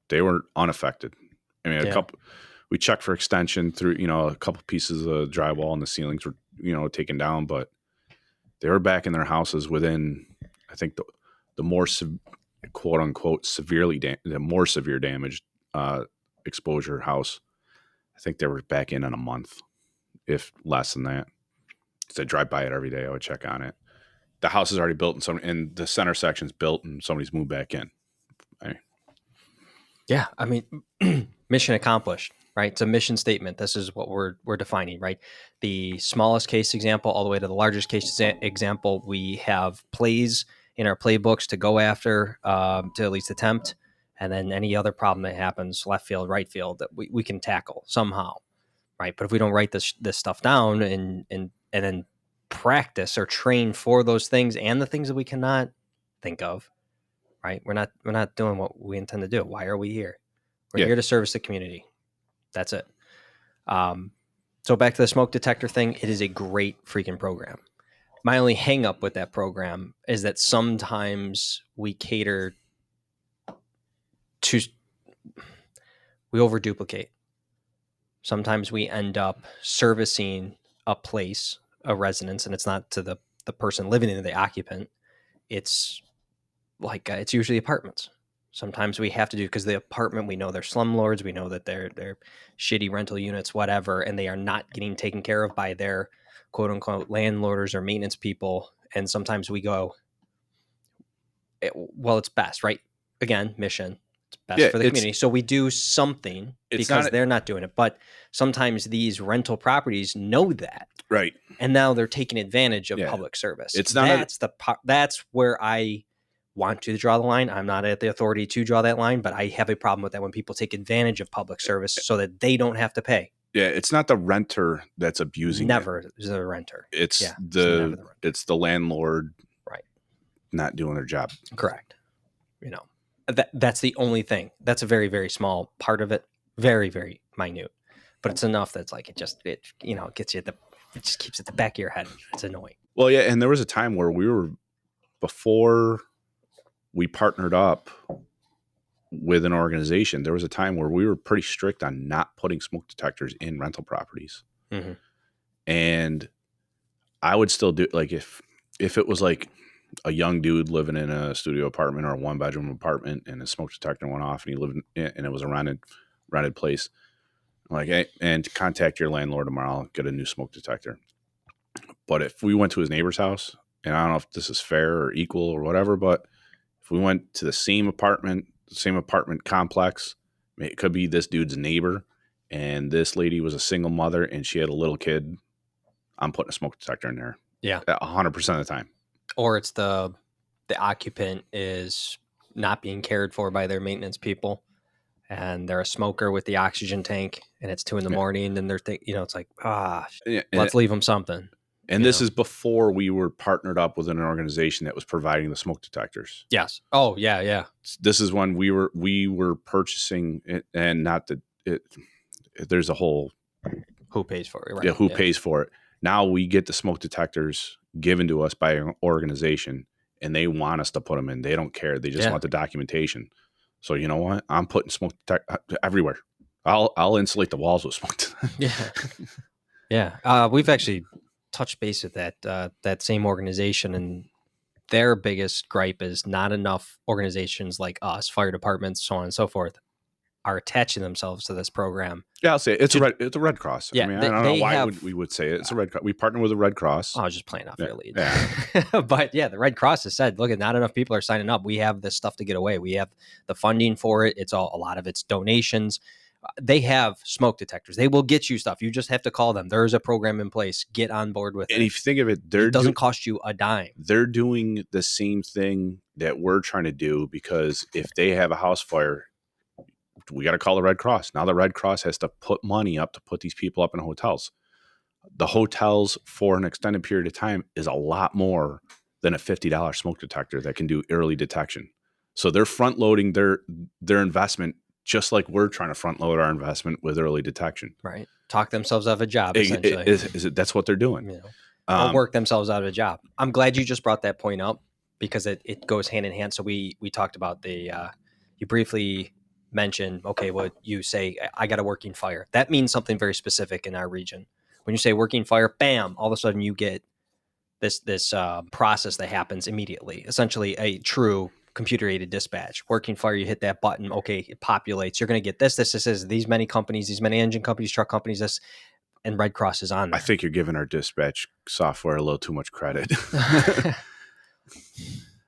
they were unaffected. I mean, we checked for extension through, a couple pieces of drywall and the ceilings were, taken down, but they were back in their houses within, I think the more quote unquote the more severe damaged exposure house. I think they were back in a month, if less than that. Because I drive by it every day. I would check on it. The house is already built and the center section's built and somebody's moved back in. Yeah. I mean, mission accomplished, right? It's a mission statement. This is what we're defining, right? The smallest case example all the way to the largest case example. We have plays in our playbooks to go after, to at least attempt. And then any other problem that happens, left field, right field, that we can tackle somehow, right? But if we don't write this stuff down and then practice or train for those things and the things that we cannot think of, right? We're not doing what we intend to do. Why are we here? We're here to service the community. That's it. So back to the smoke detector thing, it is a great freaking program. My only hang up with that program is that sometimes we overduplicate. Sometimes we end up servicing a place, a residence, and it's not to the person living in the occupant. It's like it's usually apartments. Sometimes we have to do, because the apartment, we know they're slumlords, we know that they're shitty rental units, whatever, and they are not getting taken care of by their quote unquote landlords or maintenance people. And sometimes we go, well, it's best, right? Again, mission. It's best for the community. So we do something because they're not doing it. But sometimes these rental properties know that. Right. And now they're taking advantage of public service. That's where I want to draw the line. I'm not at the authority to draw that line, but I have a problem with that when people take advantage of public service so that they don't have to pay. Yeah, it's not the renter that's abusing Never is the renter. It's it's the landlord, right? Not doing their job. Correct. That's the only thing. That's a very, very small part of it. Very, very minute, but it's enough that's like it gets you it just keeps it at the back of your head. It's annoying. Well, yeah, and there was a time where before we partnered up with an organization, there was a time where we were pretty strict on not putting smoke detectors in rental properties. Mm-hmm. And I would still do, like, if it was like a young dude living in a studio apartment or a 1-bedroom apartment and a smoke detector went off and he lived and it was a rented place, I'm like, hey, and contact your landlord tomorrow, get a new smoke detector. But if we went to his neighbor's house and I don't know if this is fair or equal or whatever, but if we went to the same apartment complex, it could be this dude's neighbor, and this lady was a single mother and she had a little kid, I'm putting a smoke detector in there. Yeah. 100% of the time. Or it's the occupant is not being cared for by their maintenance people, and they're a smoker with the oxygen tank, and it's 2 a.m. and they're it's like, let's leave them something. And this is before we were partnered up with an organization that was providing the smoke detectors. Yes. Oh, yeah. This is when we were purchasing it, and not that there's a whole who pays for it, right? Yeah, who pays for it. Now we get the smoke detectors given to us by an organization, and they want us to put them in. They don't care. They just want the documentation. So you know what? I'm putting smoke detector everywhere. I'll insulate the walls with smoke detector. Yeah. We've actually touched base with that same organization, and their biggest gripe is not enough organizations like us, fire departments, so on and so forth, are attaching themselves to this program. Yeah, I'll say it's a Red Cross. Yeah, I mean, I don't know why we would say it. It's a Red Cross. We partner with the Red Cross. I was just playing off your lead. Yeah. But yeah, the Red Cross has said, look, not enough people are signing up. We have this stuff to get away. We have the funding for it. It's a lot of it's donations. They have smoke detectors. They will get you stuff. You just have to call them. There's a program in place. Get on board with it. And if you think of it, it doesn't cost you a dime. They're doing the same thing that we're trying to do, because if they have a house fire, we got to call the Red Cross. Now the Red Cross has to put money up to put these people up in hotels. The hotels for an extended period of time is a lot more than a $50 smoke detector that can do early detection. So they're front loading their investment, just like we're trying to front load our investment with early detection. Right. Talk themselves out of a job, essentially. That's what they're doing. Or work themselves out of a job. I'm glad you just brought that point up, because it goes hand in hand. So we talked about you briefly mentioned, okay, well, you say, I got a working fire. That means something very specific in our region. When you say working fire, bam, all of a sudden you get this process that happens immediately, essentially a true computer-aided dispatch. Working fire, you hit that button, okay, it populates. You're going to get this, these many companies, these many engine companies, truck companies, this, and Red Cross is on there. I think you're giving our dispatch software a little too much credit.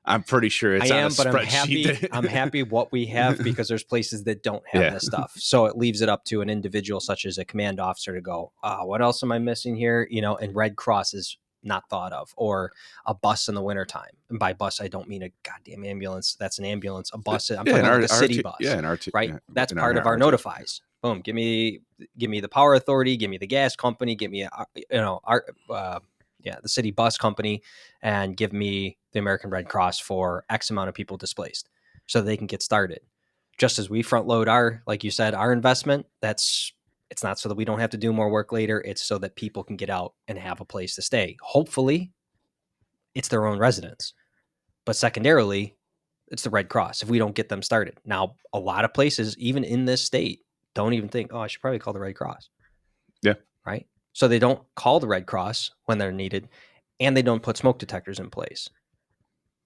I'm pretty sure it's on a spreadsheet. I'm happy what we have, because there's places that don't have this stuff. So it leaves it up to an individual such as a command officer to go, what else am I missing here? And Red Cross is not thought of, or a bus in the wintertime. And by bus, I don't mean a goddamn ambulance. That's an ambulance. A bus. I'm talking about a city bus. Yeah, right? That's part of our notifies. Boom. Give me the power authority. Give me the gas company. Give me the city bus company, and give me the American Red Cross for X amount of people displaced, so they can get started. Just as we front load like you said, our investment, it's not so that we don't have to do more work later. It's so that people can get out and have a place to stay. Hopefully it's their own residence, but secondarily, it's the Red Cross if we don't get them started. Now, a lot of places, even in this state, don't even think, I should probably call the Red Cross. Yeah. Right. So they don't call the Red Cross when they're needed, and they don't put smoke detectors in place,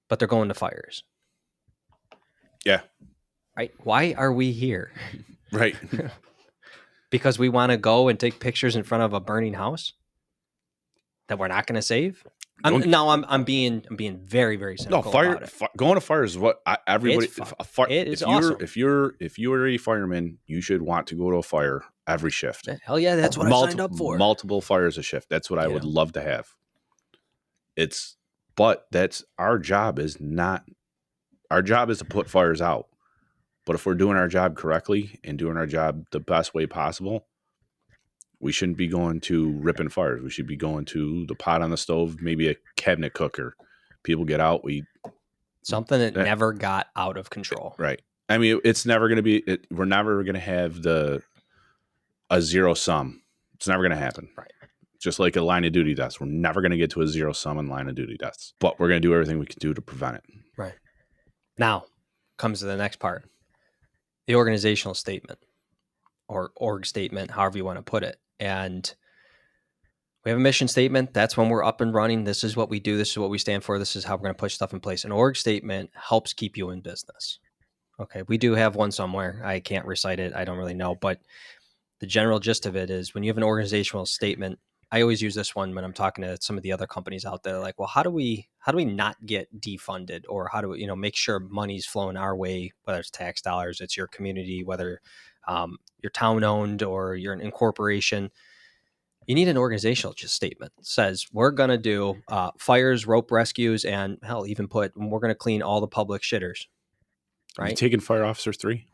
but they're going to fires. Yeah. Right. Why are we here? Right. Because we want to go and take pictures in front of a burning house that we're not going to save. I'm being very, very cynical. No, going to fire is what everybody. It is awesome. If you're a fireman, you should want to go to a fire every shift. Hell yeah, that's what I signed up for. Multiple fires a shift. That's what I would love to have. But that's our job. Our job is to put fires out. But if we're doing our job correctly and doing our job the best way possible, we shouldn't be going to ripping fires. We should be going to the pot on the stove, maybe a cabinet cooker. People get out. Something that never got out of control. Right. I mean, it's never going to be. We're never going to have a zero sum. It's never going to happen. Right. Just like a line of duty deaths, we're never going to get to a zero sum in line of duty deaths. But we're going to do everything we can do to prevent it. Right. Now comes to the next part. The organizational statement, or org statement, however you want to put it. And we have a mission statement. That's when we're up and running. This is what we do. This is what we stand for. This is how we're going to put stuff in place. An org statement helps keep you in business. Okay. We do have one somewhere. I can't recite it. I don't really know. But the general gist of it is, when you have an organizational statement, I always use this one when I'm talking to some of the other companies out there. Like, well, how do we not get defunded, or how do we, make sure money's flowing our way, whether it's tax dollars, it's your community, whether you're town owned or you're an incorporation. You need an organizational statement that says we're going to do fires, rope rescues, and hell, even we're going to clean all the public shitters. Right? Have you taken Fire Officer 3?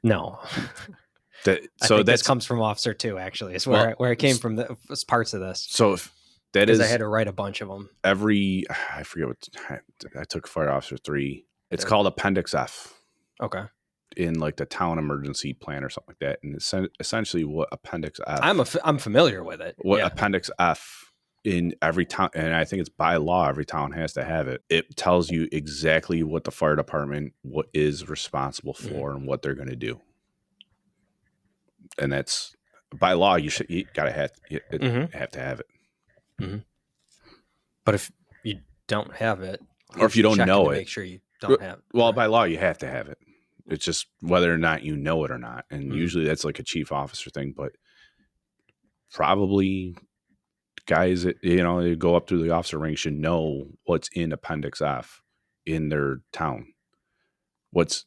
No. This comes from Officer 2, actually. It's where I came from, parts of this. So if that is, I had to write a bunch of them. I forget what I took Fire Officer 3. It's called Appendix F. Okay. In like the town emergency plan or something like that. And it's essentially what Appendix F. I'm familiar with it. What Appendix F in every town, and I think it's by law, every town has to have it. It tells you exactly what the fire department is responsible for and what they're going to do. And that's by law. You gotta have to have it. Mm-hmm. But if you don't have it, or if you don't know it, make sure you don't have it. Well, by law, you have to have it. It's just whether or not you know it or not. And usually that's like a chief officer thing, but probably guys that, they go up through the officer rank should know what's in Appendix F in their town. What's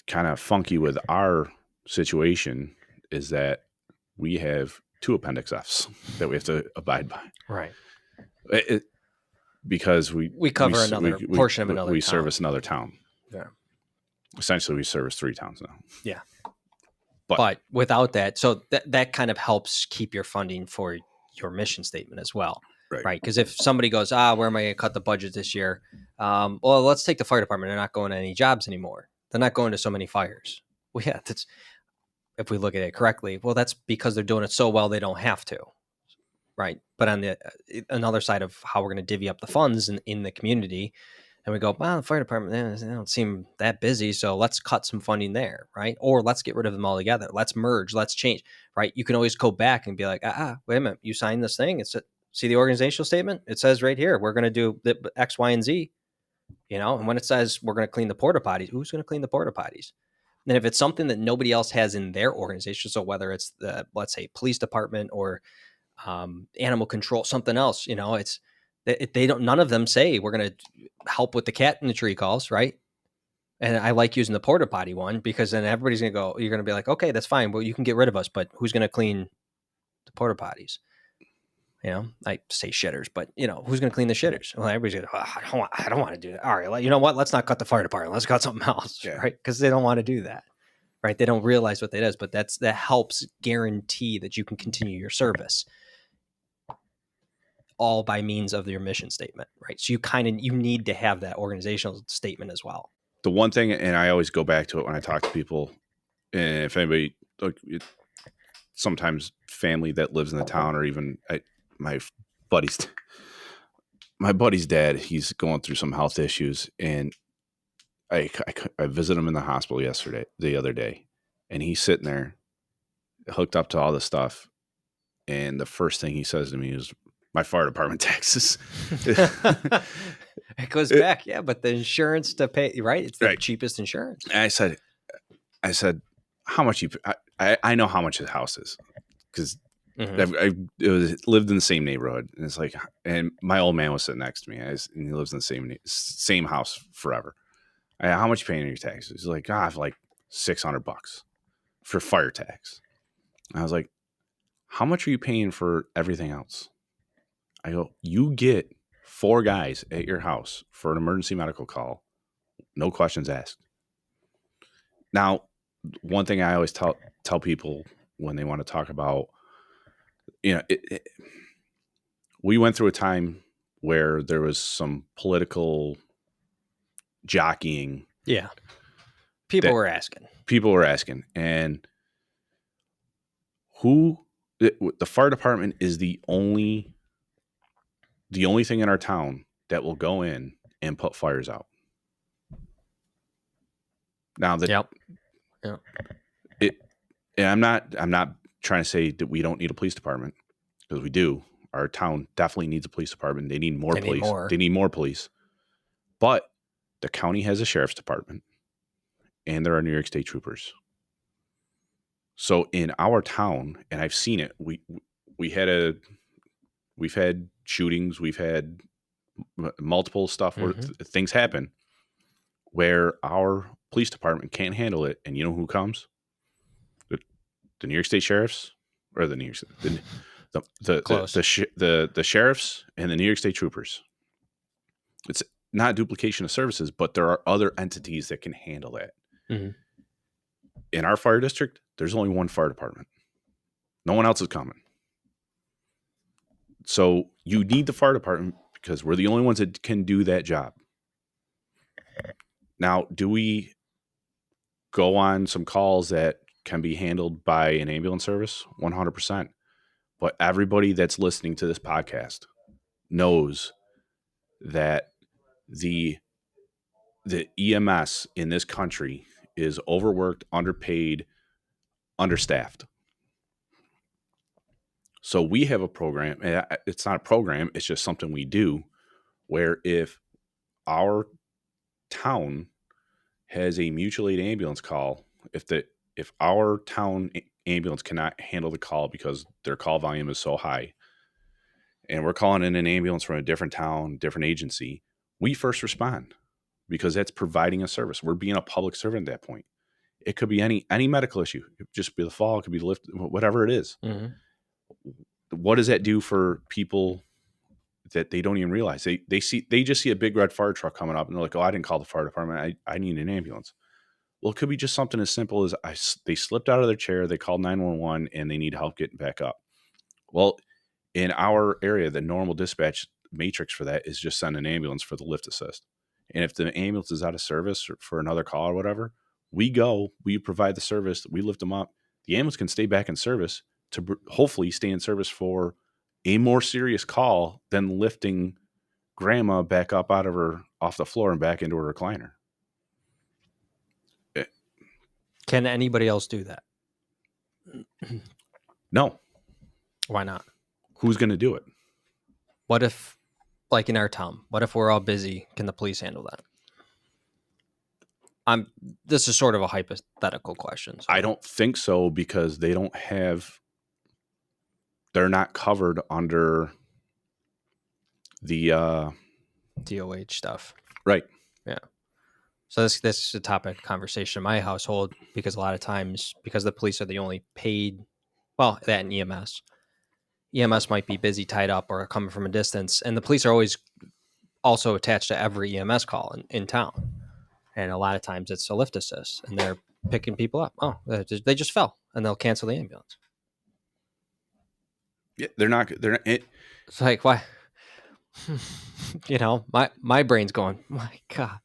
kind of funky with our situation is that we have 2 Appendix Fs that we have to abide by. Right. Because we cover another portion of another town. We service another town. Yeah. Essentially, we service 3 towns now. Yeah. But without that, so that kind of helps keep your funding for your mission statement as well. Right. Because if somebody goes, where am I going to cut the budget this year? Well, let's take the fire department. They're not going to any jobs anymore. They're not going to so many fires. Well, yeah, that's, if we look at it correctly, well, that's because they're doing it so well they don't have to, right? But on the another side of how we're going to divvy up the funds in the community, and we go, well, the fire department, they don't seem that busy, so let's cut some funding there, right? Or let's get rid of them altogether. Let's merge. Let's change, right? You can always go back and be like, wait a minute, you signed this thing. See the organizational statement? It says right here, we're going to do the X, Y, and Z, and when it says we're going to clean the porta potties, who's going to clean the porta potties? And if it's something that nobody else has in their organization, so whether it's the, let's say, police department or animal control, something else, they don't, none of them say we're going to help with the cat in the tree calls, right? And I like using the porta potty one because then everybody's going to go, you're going to be like, okay, that's fine. Well, you can get rid of us, but who's going to clean the porta potties? I say shitters, but who's going to clean the shitters? Well, everybody's going to, I don't want to do that. All right. You know what? Let's not cut the fire department. Let's cut something else. Yeah. Right. Because they don't want to do that. Right. They don't realize what that is, but that helps guarantee that you can continue your service all by means of your mission statement. Right. So you need to have that organizational statement as well. The one thing, and I always go back to it when I talk to people, and if anybody, sometimes family that lives in the town, or even my buddy's dad, he's going through some health issues, and I visited him in the hospital the other day, and he's sitting there hooked up to all this stuff. And the first thing he says to me is, my fire department taxes. It goes back. Yeah. But the insurance to pay, right? It's the cheapest insurance. And I said, how much I know how much his house is, because I lived in the same neighborhood, and it's like, and my old man was sitting next to me, and he lives in the same house forever. How much you paying in your taxes? He's like, like $600 for fire tax. And I was like, how much are you paying for everything else? I go, you get 4 guys at your house for an emergency medical call, no questions asked. Now, one thing I always tell people when they want to talk about, we went through a time where there was some political jockeying. Yeah. People were asking, and the fire department is the only thing in our town that will go in and put fires out. Now that, yep. And I'm not trying to say that we don't need a police department, because we do. Our town definitely needs a police department. They need more police. They need more police. But the county has a sheriff's department, and there are New York State troopers. So in our town, and I've seen it, we've had shootings, we've had multiple stuff where things happen where our police department can't handle it, and you know who comes? The New York State sheriffs, or the New York the sheriffs and the New York State troopers. It's not duplication of services, but there are other entities that can handle that. Mm-hmm. In our fire district, there's only one fire department. No one else is coming. So you need the fire department because we're the only ones that can do that job. Now, do we go on some calls that can be handled by an ambulance service? 100%. But everybody that's listening to this podcast knows that the EMS in this country is overworked, underpaid, understaffed. So we have a program. It's not a program. It's just something we do where if our town has a mutual aid ambulance call, if our town ambulance cannot handle the call because their call volume is so high, and we're calling in an ambulance from a different town, different agency, we first respond because that's providing a service. We're being a public servant at that point. It could be any medical issue. It could just be the fall. It could be the lift, whatever it is. Mm-hmm. What does that do for people that they don't even realize? They just see a big red fire truck coming up and they're like, oh, I didn't call the fire department. I need an ambulance. Well, it could be just something as simple as they slipped out of their chair, they called 911 and they need help getting back up. Well, in our area, the normal dispatch matrix for that is just send an ambulance for the lift assist. And if the ambulance is out of service or for another call or whatever, we provide the service, we lift them up. The ambulance can stay back in service to hopefully stay in service for a more serious call than lifting grandma back up off the floor and back into her recliner. Can anybody else do that? No. Why not? Who's going to do it? What if, like in our town, what if we're all busy? Can the police handle that? This is sort of a hypothetical question. So. I don't think so because they're not covered under the DOH stuff. Right. Yeah. So this is a topic of conversation in my household because a lot of times, because the police are the only paid, well, that and EMS might be busy, tied up, or coming from a distance. And the police are always also attached to every EMS call in town. And a lot of times it's a lift assist and they're picking people up. Oh, they just fell and they'll cancel the ambulance. Yeah, they're not. It's like, why? My brain's going, my God.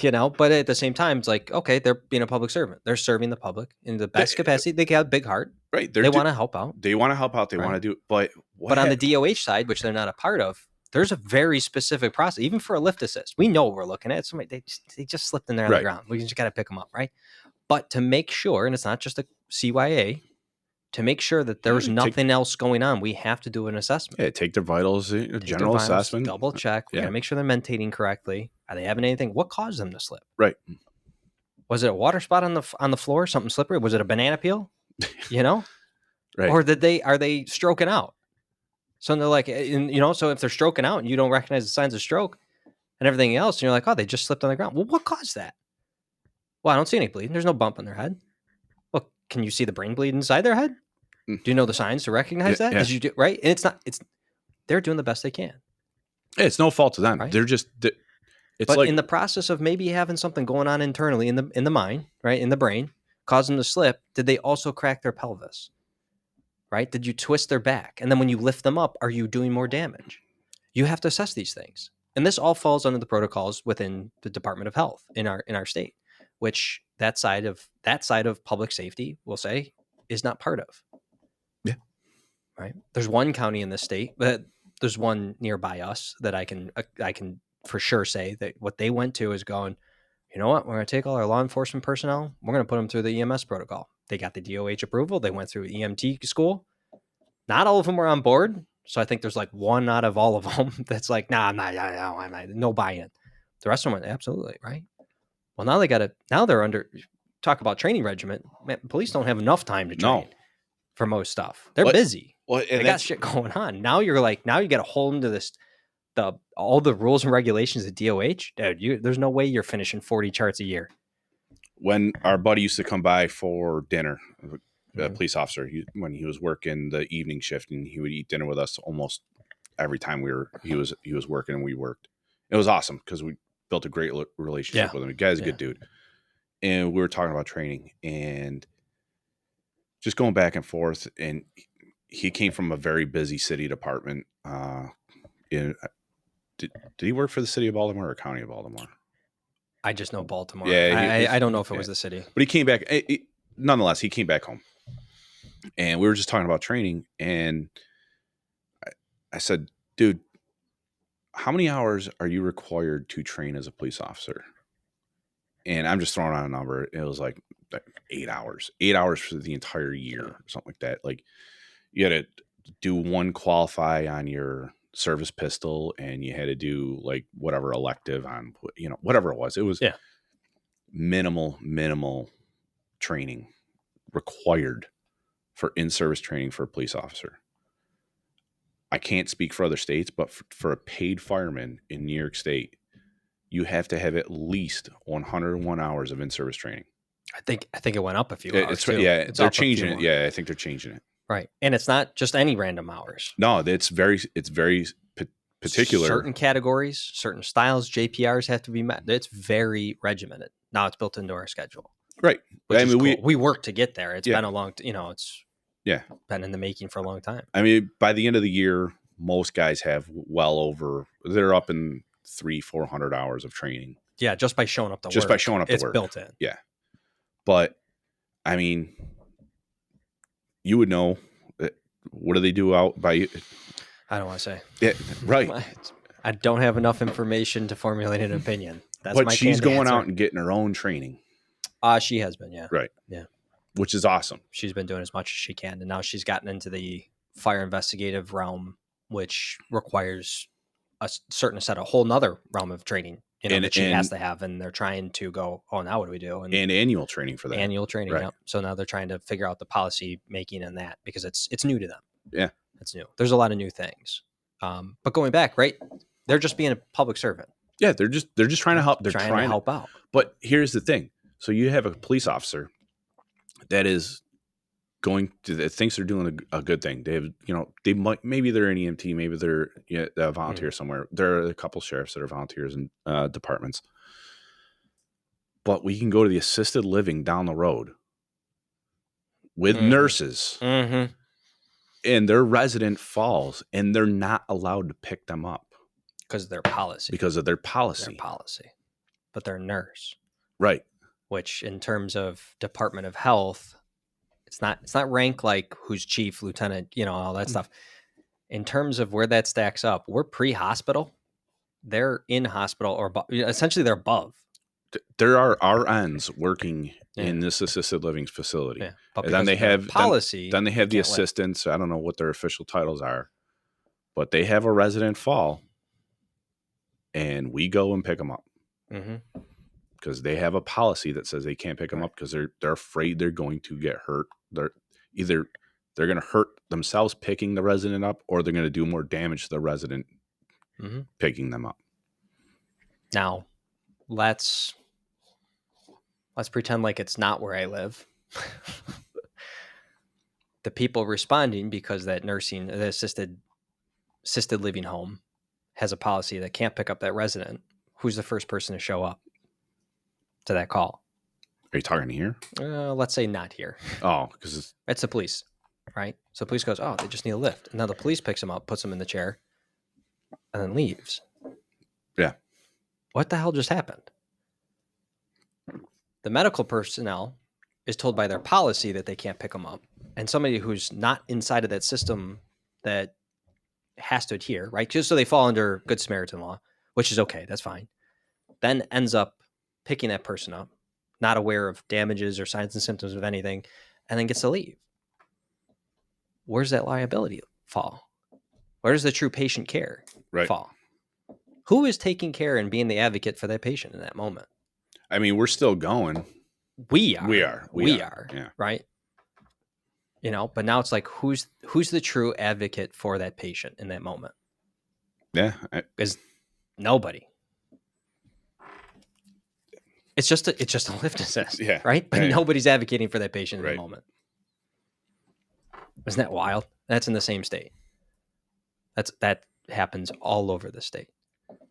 But at the same time, it's like, okay, they're being a public servant. They're serving the public in the best capacity. They got a big heart. Right. They want to help out. They want to help out. They want to do it. But on the DOH side, which they're not a part of, there's a very specific process, even for a lift assist. We know what we're looking at. Somebody, they just slipped in there on the ground. We just got to pick them up, right? But to make sure, and it's not just a CYA, to make sure that there's nothing else going on, we have to do an assessment. Yeah, take their vitals, general assessment. Double check. We got to make sure they're mentating correctly. Are they having anything? What caused them to slip? Right. Was it a water spot on the floor? Something slippery? Was it a banana peel? Right. Or are they stroking out? So they're like, so if they're stroking out and you don't recognize the signs of stroke and everything else, and you're like, oh, they just slipped on the ground. Well, what caused that? Well, I don't see any bleeding. There's no bump on their head. Well, can you see the brain bleed inside their head? Do you know the signs to recognize that? Yeah. You do, right? And they're doing the best they can. It's no fault to them. Right? They're just, but in the process of maybe having something going on internally in the mind, right, in the brain, cause them to slip, did they also crack their pelvis? Right? Did you twist their back? And then when you lift them up, are you doing more damage? You have to assess these things. And this all falls under the protocols within the Department of Health in our state, which that side of public safety, we'll say, is not part of. Yeah. Right? There's one county in the state, but there's one nearby us that I can for sure say that what they went to is going, you know what? We're going to take all our law enforcement personnel. We're going to put them through the EMS protocol. They got the DOH approval. They went through EMT school. Not all of them were on board. So I think there's like one out of all of them that's like, nah, I'm not, no buy-in. The rest of them went, absolutely, right? Well, now they're under, talk about training regiment, man, police don't have enough time to No. train for most stuff. They're What- busy. Well, They got shit going on. Now you got to hold them to this, all the rules and regulations of DOH. Dude, there's no way you're finishing 40 charts a year. when our buddy used to come by for dinner, a Mhm. police officer, when he was working the evening shift, and he would eat dinner with us almost every time he was working and we worked. It was awesome because we built a great relationship with him. The guy's a good dude. And we were talking about training and just going back and forth. And he came from a very busy city department. Did he work for the city of Baltimore or county of Baltimore? I just know Baltimore. Yeah, I don't know if it was the city. But he came back. Nonetheless, he came back home. And we were just talking about training. And I said, dude, how many hours are you required to train as a police officer? And I'm just throwing out a number. It was like 8 hours. 8 hours for the entire year or something like that. Like you had to do one qualify on your service pistol, and you had to do like whatever elective on, whatever it was. It was minimal training required for in-service training for a police officer. I can't speak for other states, but for a paid fireman in New York State, you have to have at least 101 hours of in-service training. I think it went up a few hours. They're changing it. Yeah, I think they're changing it. Right. And it's not just any random hours. No, it's very particular. Certain categories, certain styles, JPRs have to be met. It's very regimented. Now it's built into our schedule. Right. I mean, we work to get there. It's been a long, it's Yeah. been in the making for a long time. I mean, by the end of the year, most guys have well over, they're up in 300-400 hours of training. Yeah, just by showing up to work. Just by showing up to it's work. Built in. Yeah. But, I mean, you would know, what do they do out by... I don't want to say. Yeah, right. I don't have enough information to formulate an opinion. That's but my she's going answer. out and getting her own training. She has been, yeah. Right. Yeah. Which is awesome. She's been doing as much as she can. And now she's gotten into the fire investigative realm, which requires a whole nother realm of training that she has to have. And they're trying to go, now what do we do? And annual training for that. Annual training, right. Yep. So now they're trying to figure out the policy making in that because it's new to them. Yeah. It's new. There's a lot of new things. But going back, right? They're just being a public servant. Yeah, they're just trying to help. They're trying to help out. But here's the thing. So you have a police officer that is that thinks they're doing a good thing. They have, maybe they're an EMT, maybe they're a volunteer somewhere. There are a couple sheriffs that are volunteers in departments. But we can go to the assisted living down the road with nurses. Mm-hmm. And their resident falls, and they're not allowed to pick them up because of their policy. But they're a nurse, right? Which, in terms of Department of Health, it's not rank like who's chief, lieutenant, all that stuff. In terms of where that stacks up, we're pre-hospital. They're in hospital, or essentially they're above. There are RNs working in this assisted living facility. Yeah. But and then they have policy. Then they have the assistants. I don't know what their official titles are, but they have a resident fall, and we go and pick them up because they have a policy that says they can't pick them up because they're afraid they're going to get hurt. They're going to hurt themselves picking the resident up, or they're going to do more damage to the resident picking them up. Now, let's pretend like it's not where I live. The people responding because that the assisted living home has a policy that can't pick up that resident. Who's the first person to show up to that call? Are you talking here? Let's say not here. Oh, because it's the police, right? So the police goes, they just need a lift. And now the police picks him up, puts him in the chair, and then leaves. Yeah. What the hell just happened? The medical personnel is told by their policy that they can't pick them up. And somebody who's not inside of that system that has to adhere, right? Just so they fall under Good Samaritan law, which is okay. That's fine. Then ends up picking that person up, not aware of damages or signs and symptoms of anything, and then gets to leave. Where's that liability fall? Where does the true patient care fall? Who is taking care and being the advocate for that patient in that moment? I mean, we're still going. We are. We are. Yeah. Right. But now it's like, who's the true advocate for that patient in that moment? Yeah. Because nobody. It's just a lift assist. Yeah. Right. But nobody's advocating for that patient in Right. the moment. Isn't that wild? That's in the same state. That happens all over the state.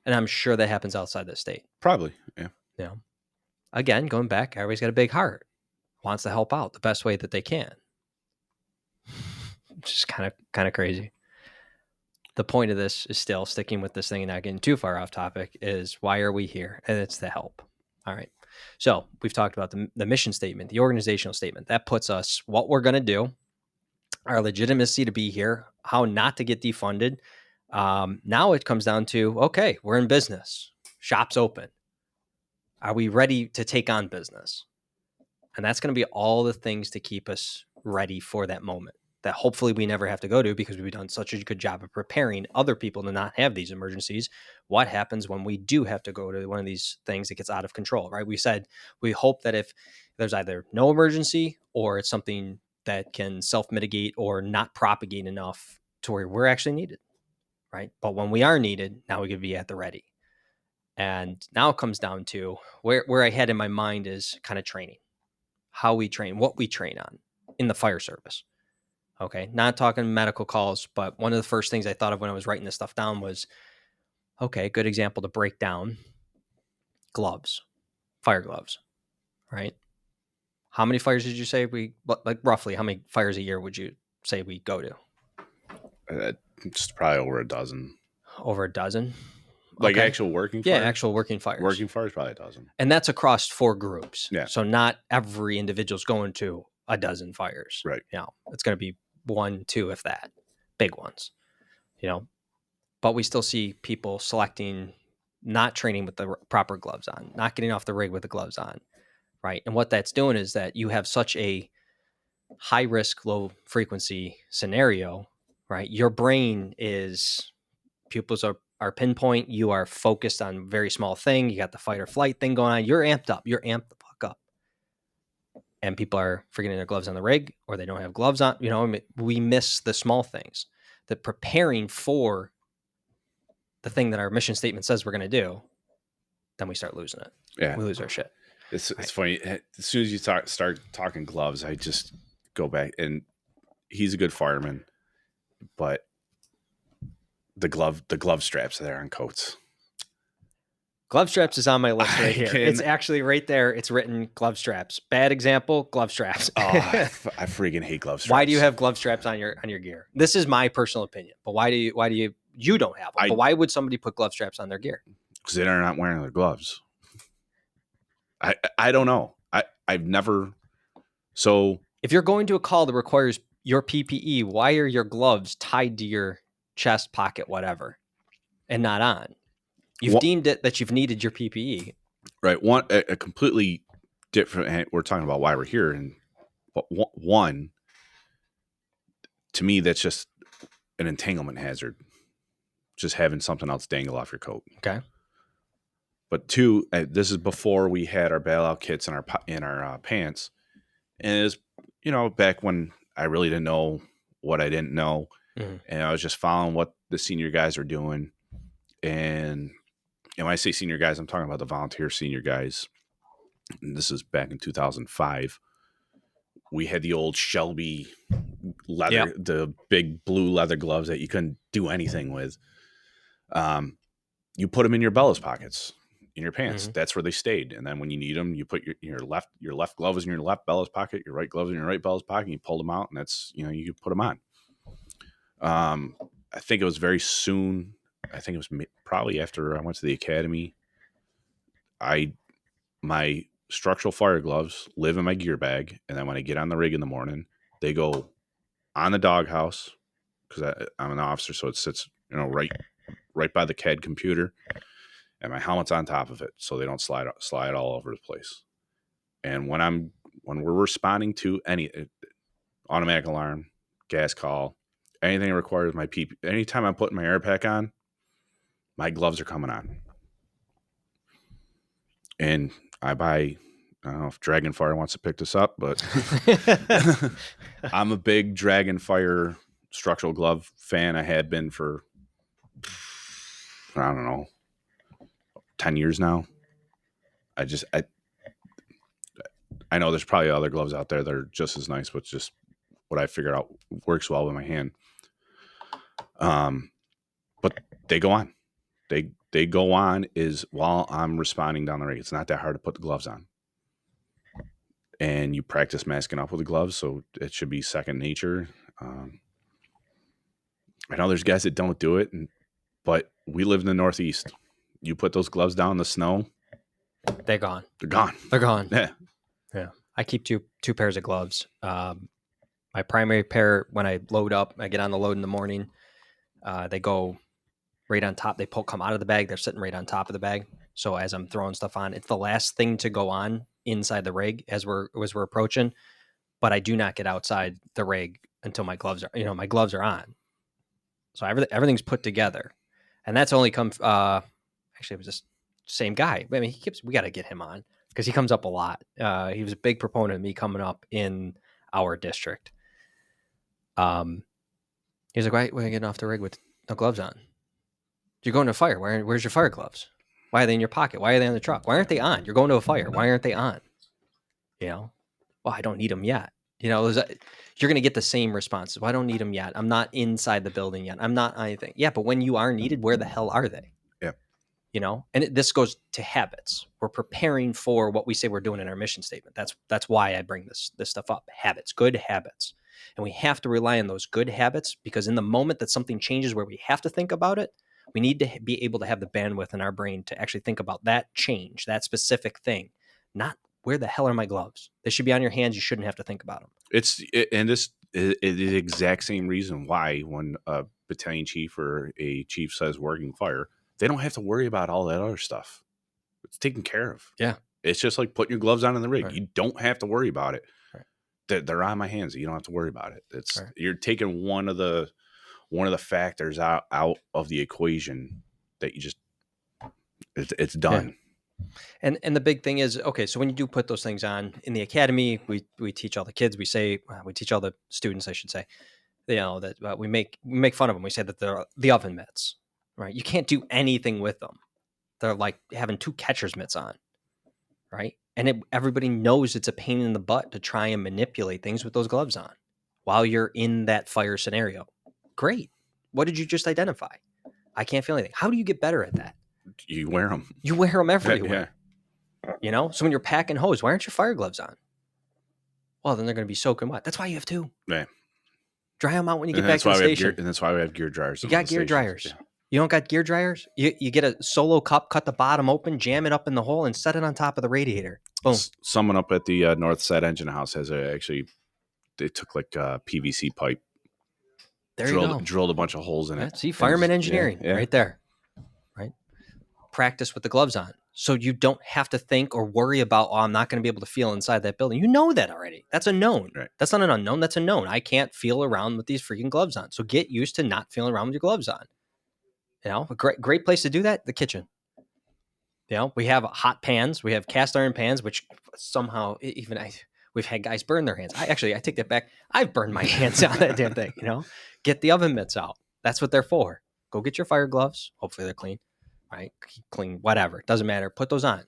And I'm sure that happens outside the state. Probably. Yeah. Again, going back, everybody's got a big heart, wants to help out the best way that they can. Which is kind of crazy. The point of this is still sticking with this thing and not getting too far off topic is, why are we here? And it's to help. All right. So we've talked about the mission statement, the organizational statement. That puts us what we're going to do, our legitimacy to be here, how not to get defunded. Now it comes down to, okay, we're in business. Shop's open. Are we ready to take on business? And that's going to be all the things to keep us ready for that moment that hopefully we never have to go to, because we've done such a good job of preparing other people to not have these emergencies. What happens when we do have to go to one of these things that gets out of control, right? We said we hope that if there's either no emergency or it's something that can self-mitigate or not propagate enough to where we're actually needed, right? But when we are needed, now we could be at the ready. And now it comes down to where I had in my mind is kind of training, how we train, what we train on in the fire service. Okay. Not talking medical calls, but one of the first things I thought of when I was writing this stuff down was, okay, good example to break down: gloves, fire gloves, right? How many fires did you say roughly how many fires a year would you say we go to? Just probably over a dozen. Over a dozen? Like actual working fires? Yeah, actual working fires. Working fires, probably a dozen. And that's across 4 groups. Yeah. So not every individual's going to a dozen fires. Right. It's going to be 1, 2, if that. Big ones. But we still see people selecting, not training with the proper gloves on, not getting off the rig with the gloves on. Right. And what that's doing is that you have such a high risk, low frequency scenario, right? Your brain is, pupils are pinpoint. You are focused on a very small thing. You got the fight or flight thing going on. You're amped up. You're amped the fuck up. And people are forgetting their gloves on the rig, or they don't have gloves on. We miss the small things. That preparing for the thing that our mission statement says we're going to do, then we start losing it. Yeah. We lose our shit. It's funny. As soon as you start talking gloves, I just go back, and he's a good fireman, but the glove straps are there on coats. Glove straps is on my list right here. It's actually right there. It's written glove straps. Bad example, glove straps. Oh, I freaking hate glove straps. Why do you have glove straps on your gear? This is my personal opinion, but why do you don't have them? But why would somebody put glove straps on their gear? Because they're not wearing their gloves. I don't know. I've never. So if you're going to a call that requires your PPE, why are your gloves tied to your chest, pocket, whatever, and not on? You've deemed it that you've needed your PPE. Right. A completely different. We're talking about why we're here, and one, to me, that's just an entanglement hazard. Just having something else dangle off your coat. Okay. But 2, this is before we had our bailout kits in our pants, and it was back when I really didn't know what I didn't know, and I was just following what the senior guys are doing. And when I say senior guys, I'm talking about the volunteer senior guys. And this is back in 2005. We had the old Shelby leather, the big blue leather gloves that you couldn't do anything with. You put them in your bellows pockets in your pants. That's where they stayed. And then when you need them, you put your left glove is in your left bellows pocket, your right glove is in your right bellows pocket, and you pull them out, and that's, you can put them on. I think it was very soon. I think it was probably after I went to the academy. My structural fire gloves live in my gear bag, and then when I get on the rig in the morning, they go on the doghouse, because I'm an officer, so it sits right by the CAD computer, and my helmet's on top of it, so they don't slide all over the place. And when we're responding to any automatic alarm, gas call, anything that requires my PP, anytime I'm putting my air pack on, my gloves are coming on. And I buy I don't know if Dragonfire wants to pick this up, but I'm a big Dragonfire structural glove fan. I had been for, I don't know, 10 years now. I know there's probably other gloves out there that are just as nice, but just what I figured out works well with my hand. But they go on. They go on is while I'm responding down the rig. It's not that hard to put the gloves on. And you practice masking up with the gloves, so it should be second nature. I know there's guys that don't do it, but we live in the Northeast. You put those gloves down in the snow, they're gone. They're gone. They're gone. Yeah. Yeah. I keep two pairs of gloves. My primary pair, when I load up, I get on the load in the morning. They go right on top. They come out of the bag. They're sitting right on top of the bag. So as I'm throwing stuff on, it's the last thing to go on inside the rig as we're approaching. But I do not get outside the rig until my gloves are on. So everything's put together, and that's only come. Actually, it was just same guy. I mean, we got to get him on because he comes up a lot. He was a big proponent of me coming up in our district. He's like, why are you getting off the rig with no gloves on? You're going to a fire. Where's your fire gloves? Why are they in your pocket? Why are they on the truck? Why aren't they on? You're going to a fire. Why aren't they on? Well, I don't need them yet. You're going to get the same responses. Well, I don't need them yet. I'm not inside the building yet. I'm not anything. Yeah, but when you are needed, where the hell are they? Yeah. And this goes to habits. We're preparing for what we say we're doing in our mission statement. That's why I bring this stuff up. Habits, good habits. And we have to rely on those good habits because in the moment that something changes where we have to think about it, we need to be able to have the bandwidth in our brain to actually think about that change, that specific thing, not where the hell are my gloves? They should be on your hands. You shouldn't have to think about them. And this is the exact same reason why when a battalion chief or a chief says working fire, they don't have to worry about all that other stuff. It's taken care of. Yeah. It's just like putting your gloves on in the rig. Right. You don't have to worry about it. Right. They're on my hands. You don't have to worry about it. Right. You're taking one of the factors out of the equation that you just it's done. Yeah. And the big thing is, okay, so when you do put those things on in the academy, we teach all the kids, we teach all the students, I should say, that we make fun of them. We say that they're the oven mitts, right? You can't do anything with them. They're like having two catcher's mitts on, right? And everybody knows it's a pain in the butt to try and manipulate things with those gloves on while you're in that fire scenario. Great. What did you just identify? I can't feel anything. How do you get better at that? You wear them. You wear them everywhere. Yeah. So when you're packing hose, why aren't your fire gloves on? Well, then they're going to be soaking wet. That's why you have two. Yeah. Dry them out when you get back to the station. And that's why we have gear dryers. You got gear dryers. Yeah. You don't got gear dryers? You get a solo cup, cut the bottom open, jam it up in the hole, and set it on top of the radiator. Boom. Someone up at the North Side Engine House has they took like a PVC pipe. Drilled a bunch of holes in it. See, fireman engineering right there. Right? Practice with the gloves on. So you don't have to think or worry about, I'm not going to be able to feel inside that building. You know that already. That's a known. Right. That's not an unknown. That's a known. I can't feel around with these freaking gloves on. So get used to not feeling around with your gloves on. A great place to do that, the kitchen. We have hot pans. We have cast iron pans, which somehow we've had guys burn their hands. I take that back. I've burned my hands on that damn thing. Get the oven mitts out. That's what they're for. Go get your fire gloves. Hopefully they're clean. Right? Clean, whatever. Doesn't matter. Put those on.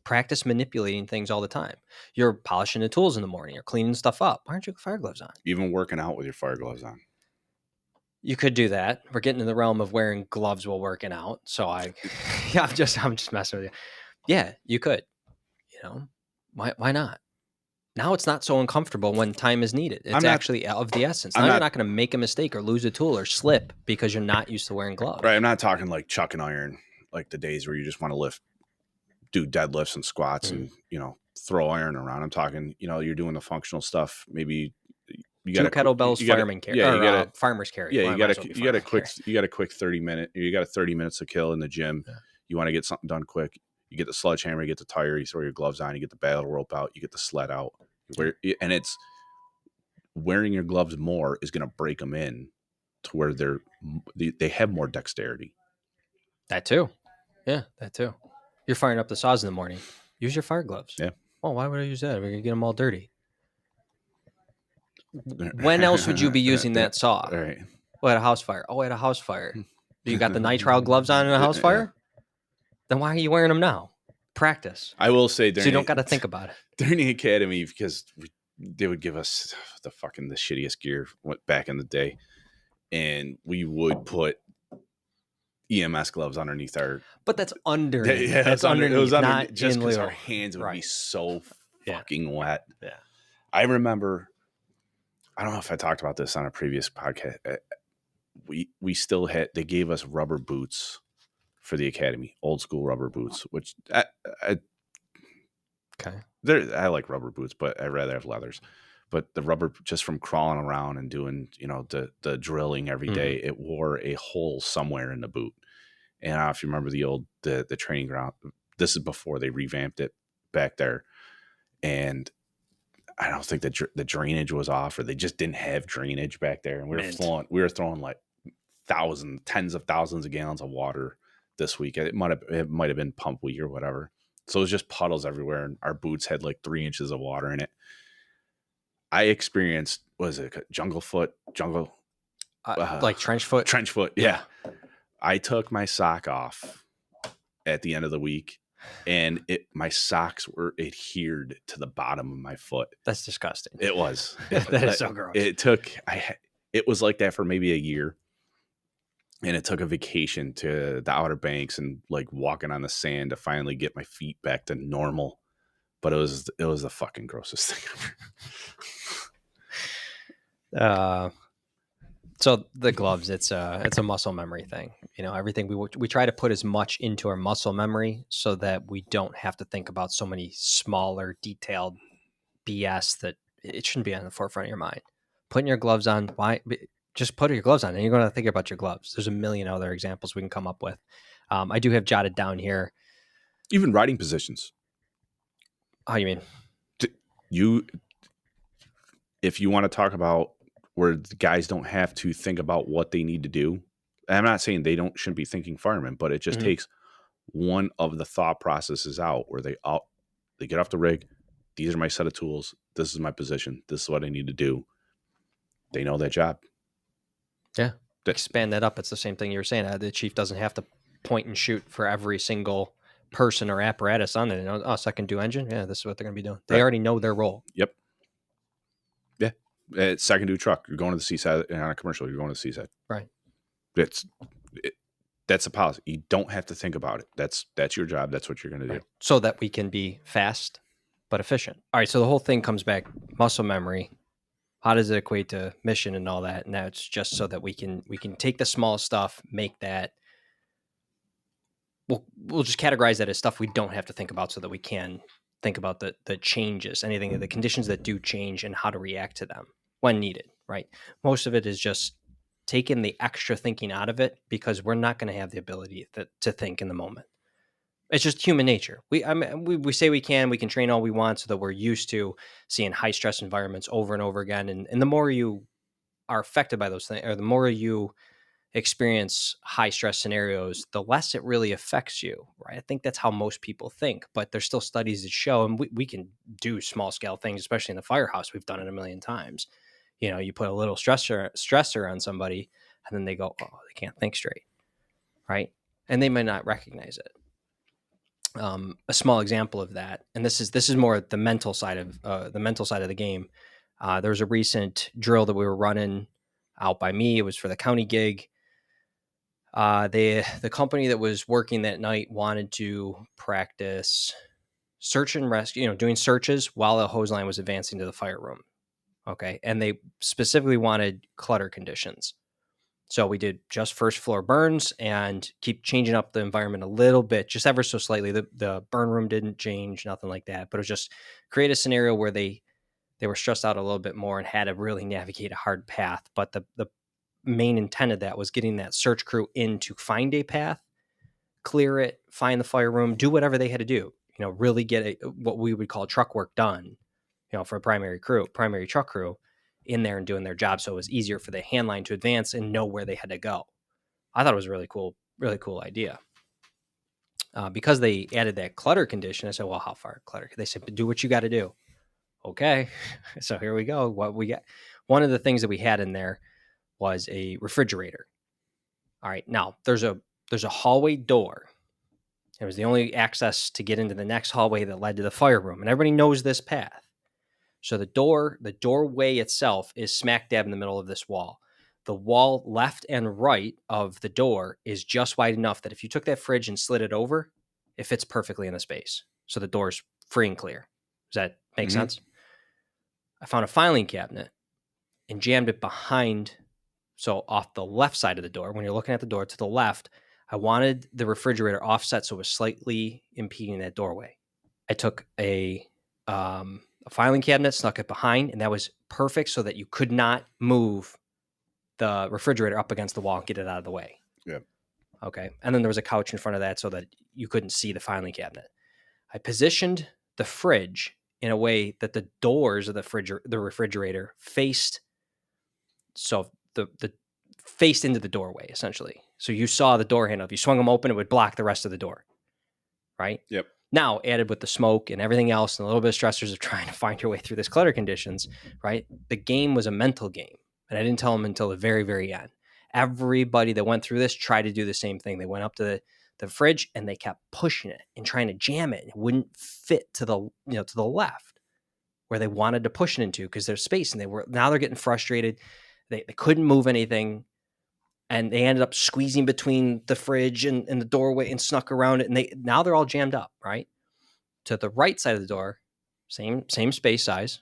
Practice manipulating things all the time. You're polishing the tools in the morning. You're cleaning stuff up. Why aren't you fire gloves on? Even working out with your fire gloves on. You could do that. We're getting in the realm of wearing gloves while working out. So I'm just messing with you. Yeah, you could. Why not? Now it's not so uncomfortable when time is needed. It's actually of the essence. Now you're not going to make a mistake or lose a tool or slip because you're not used to wearing gloves. Right. I'm not talking like chuck and iron, like the days where you just want to do deadlifts and squats and, throw iron around. I'm talking, you're doing the functional stuff. Maybe you got kettlebells, fireman carry. Yeah, you got a farmer's carry. Yeah, you got a quick 30 minute. You got 30 minutes to kill in the gym. Yeah. You want to get something done quick. You get the sledgehammer, you get the tire, you throw your gloves on, you get the battle rope out, you get the sled out. And it's wearing your gloves more is going to break them in to where they have more dexterity. That too. Yeah, that too. You're firing up the saws in the morning. Use your fire gloves. Yeah. Well, why would I use that? We're gonna get them all dirty. When else would you be using that saw? All right. Oh, at a house fire. Oh, at a house fire. You got the nitrile gloves on in a house fire? Then why are you wearing them now? Practice. I will say, So you don't got to think about it. During the academy, because they would give us the shittiest gear back in the day, and we would put EMS gloves underneath our. But that's underneath. Yeah, that's underneath. It was underneath, not just because our hands would be so fucking wet. Yeah. I remember. I don't know if I talked about this on a previous podcast. We still had. They gave us rubber boots for the academy, old school rubber boots, which I like rubber boots, but I'd rather have leathers. But the rubber, just from crawling around and doing, the drilling every day, it wore a hole somewhere in the boot. And I don't know if you remember the training ground. This is before they revamped it back there. And I don't think the drainage was off, or they just didn't have drainage back there. And we were throwing like tens of thousands of gallons of water this week. It might have been pump week or whatever. So it was just puddles everywhere, and our boots had like 3 inches of water in it. I experienced, was it jungle foot? Like trench foot? Trench foot, yeah. I took my sock off at the end of the week, and my socks were adhered to the bottom of my foot. That's disgusting. It was. That is so gross. It was like that for maybe a year. And it took a vacation to the Outer Banks and like walking on the sand to finally get my feet back to normal. But it was the fucking grossest thing ever. So the gloves, it's a muscle memory thing. Everything we try to put as much into our muscle memory so that we don't have to think about so many smaller, detailed BS that it shouldn't be on the forefront of your mind. Putting your gloves on, why? Just put your gloves on and you're going to think about your gloves. There's a million other examples we can come up with. I do have jotted down here. Even riding positions. How you mean? If you want to talk about where the guys don't have to think about what they need to do, and I'm not saying they shouldn't be thinking firemen, but it just takes one of the thought processes out where they get off the rig. These are my set of tools. This is my position. This is what I need to do. They know that job. Yeah. Expand that up. It's the same thing you were saying. The chief doesn't have to point and shoot for every single person or apparatus on it. Second due engine. Yeah, this is what they're going to be doing. They already know their role. Yep. Yeah. Second due truck. You're going to the seaside on a commercial. You're going to the seaside. Right. That's a policy. You don't have to think about it. That's your job. That's what you're going to do. So that we can be fast but efficient. All right. So the whole thing comes back muscle memory. How does it equate to mission and all that? And that's just so that we can take the small stuff, make that. We'll just categorize that as stuff we don't have to think about, so that we can think about the changes, anything, the conditions that do change, and how to react to them when needed. Right. Most of it is just taking the extra thinking out of it, because we're not going to have the ability to think in the moment. It's just human nature. We say we can train all we want so that we're used to seeing high stress environments over and over again. And the more you are affected by those things, or the more you experience high stress scenarios, the less it really affects you, right? I think that's how most people think, but there's still studies that show, and we can do small scale things, especially in the firehouse. We've done it a million times. You put a little stressor on somebody, and then they go, oh, they can't think straight, right? And they may not recognize it. A small example of that, and this is more the mental side of the game. There was a recent drill that we were running out by me. It was for the county gig. The company that was working that night wanted to practice search and rescue, doing searches while a hose line was advancing to the fire room. Okay, and they specifically wanted clutter conditions. So we did just first floor burns and keep changing up the environment a little bit, just ever so slightly. The burn room didn't change, nothing like that, but it was just create a scenario where they were stressed out a little bit more and had to really navigate a hard path. But the main intent of that was getting that search crew in to find a path, clear it, find the fire room, do whatever they had to do, really get what we would call truck work done, for a primary truck crew in there and doing their job. So it was easier for the hand line to advance and know where they had to go. I thought it was a really cool idea. because they added that clutter condition. I said, well, how far clutter? They said, do what you got to do. Okay. So here we go. What we got. One of the things that we had in there was a refrigerator. All right. Now there's a hallway door. It was the only access to get into the next hallway that led to the fire room. And everybody knows this path. So the doorway itself is smack dab in the middle of this wall. The wall left and right of the door is just wide enough that if you took that fridge and slid it over, it fits perfectly in the space. So the door's free and clear. Does that make sense? I found a filing cabinet and jammed it behind. So off the left side of the door, when you're looking at the door to the left, I wanted the refrigerator offset so it was slightly impeding that doorway. I took a filing cabinet, snuck it behind, and that was perfect so that you could not move the refrigerator up against the wall and get it out of the way. Yeah. Okay. And then there was a couch in front of that so that you couldn't see the filing cabinet. I positioned the fridge in a way that the doors of the refrigerator faced, so the faced into the doorway, essentially. So you saw the door handle. If you swung them open, it would block the rest of the door. Right? Yep. Now, added with the smoke and everything else and a little bit of stressors of trying to find your way through this clutter conditions, right? The game was a mental game. And I didn't tell them until the very, very end. Everybody that went through this tried to do the same thing. They went up to the fridge and they kept pushing it and trying to jam it. It wouldn't fit to the left where they wanted to push it into because there's space, and they're getting frustrated. They couldn't move anything. And they ended up squeezing between the fridge and the doorway and snuck around it. And now they're all jammed up, right? To the right side of the door, same space size.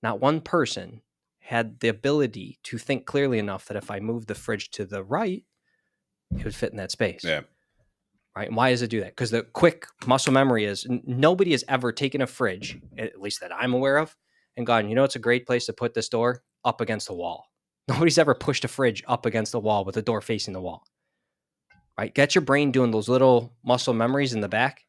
Not one person had the ability to think clearly enough that if I moved the fridge to the right, it would fit in that space. Yeah. Right. And why does it do that? Because the quick muscle memory is nobody has ever taken a fridge, at least that I'm aware of, and gone, it's a great place to put this door up against the wall. Nobody's ever pushed a fridge up against the wall with the door facing the wall, right? Get your brain doing those little muscle memories in the back.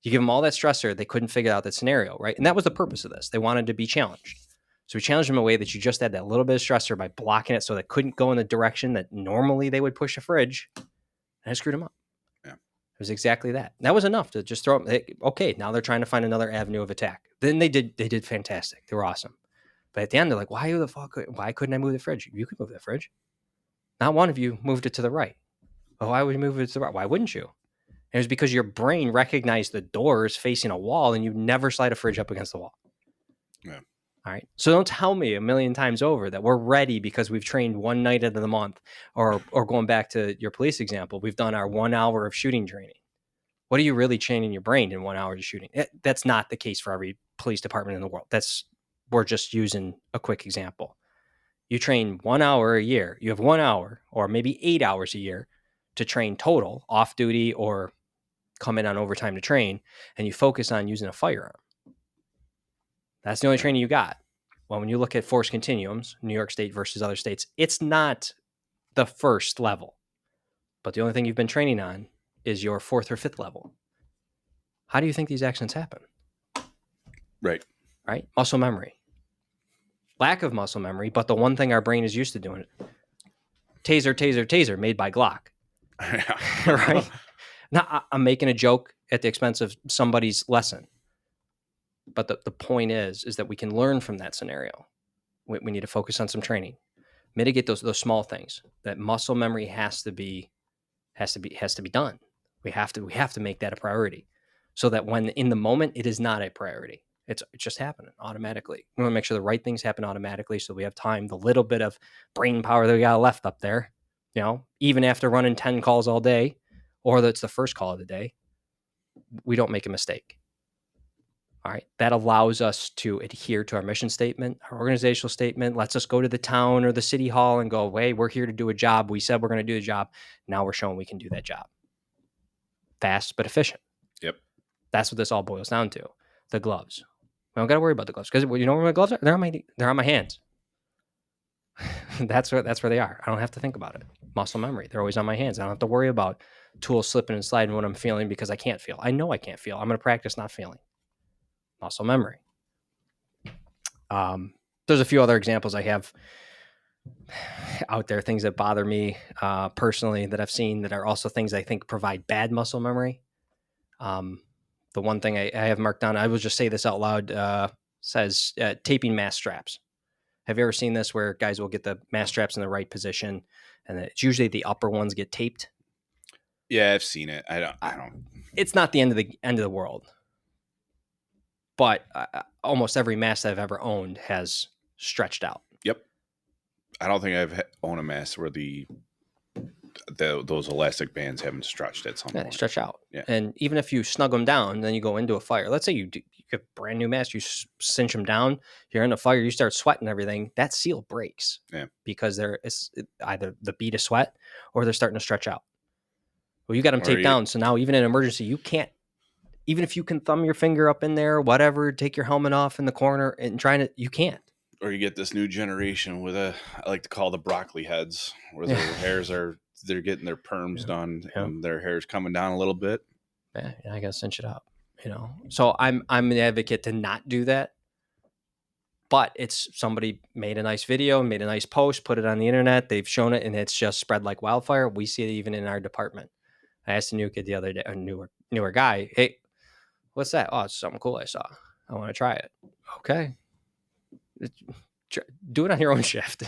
You give them all that stressor, they couldn't figure out that scenario, right? And that was the purpose of this. They wanted to be challenged. So we challenged them in a way that you just had that little bit of stressor by blocking it so they couldn't go in the direction that normally they would push a fridge, and I screwed them up. Yeah. It was exactly that. That was enough to just throw them. Okay, now they're trying to find another avenue of attack. Then they did fantastic. They were awesome. But at the end, they're like, why couldn't I move the fridge? You could move the fridge. Not one of you moved it to the right. Well, why would you move it to the right? Why wouldn't you? And it was because your brain recognized the doors facing a wall and you never slide a fridge up against the wall. Yeah. All right. So don't tell me a million times over that we're ready because we've trained one night out of the month, or going back to your police example, we've done our 1 hour of shooting training. What are you really training your brain in 1 hour of shooting? That's not the case for every police department in the world. We're just using a quick example. You train 1 hour a year. You have 1 hour or maybe 8 hours a year to train total, off duty or come in on overtime to train, and you focus on using a firearm. That's the only training you got. Well, when you look at force continuums, New York State versus other states, it's not the first level. But the only thing you've been training on is your fourth or fifth level. How do you think these accidents happen? Right. Muscle memory. Lack of muscle memory, but the one thing our brain is used to doing it. Taser, made by Glock. Right? Now, I'm making a joke at the expense of somebody's lesson. But the point is that we can learn from that scenario. We need to focus on some training. Mitigate those small things. That muscle memory has to be done. We have to make that a priority. So that when in the moment it is not a priority. It's just happening automatically. We want to make sure the right things happen automatically so we have time, the little bit of brain power that we got left up there, even after running 10 calls all day, or that's the first call of the day, we don't make a mistake. All right. That allows us to adhere to our mission statement, our organizational statement, lets us go to the town or the city hall and go, hey, we're here to do a job. We said we're going to do the job. Now we're showing we can do that job. Fast, but efficient. Yep. That's what this all boils down to. The gloves. We don't got to worry about the gloves because you know where my gloves are? They're on my hands. That's where they are. I don't have to think about it. Muscle memory. They're always on my hands. I don't have to worry about tools slipping and sliding when I'm feeling because I can't feel. I know I can't feel. I'm going to practice not feeling. Muscle memory. There's a few other examples I have out there, things that bother me personally that I've seen that are also things I think provide bad muscle memory. The one thing I have marked down, I will just say this out loud, says taping mast straps. Have you ever seen this where guys will get the mast straps in the right position, and it's usually the upper ones get taped? Yeah, I've seen it. I don't. It's not the end of the world, but almost every mast I've ever owned has stretched out. Yep. I don't think I've owned a mast where those elastic bands haven't stretched at some point. Stretch out. Yeah. And even if you snug them down, then you go into a fire. Let's say you get brand new mast, you cinch them down, you're in a fire, you start sweating everything, that seal breaks. Yeah. Because it's either the bead of sweat or they're starting to stretch out. Well, you got them taped down. So now even in an emergency, you can't, even if you can thumb your finger up in there, whatever, take your helmet off in the corner and you can't. Or you get this new generation with I like to call the broccoli heads, where their hairs they're getting their perms done and their hair's coming down a little bit. Yeah, I gotta cinch it up, So I'm an advocate to not do that. But it's somebody made a nice video, made a nice post, put it on the internet. They've shown it, and it's just spread like wildfire. We see it even in our department. I asked a new kid the other day, a newer guy, hey, what's that? Oh, it's something cool I saw. I want to try it. Okay. Do it on your own shift.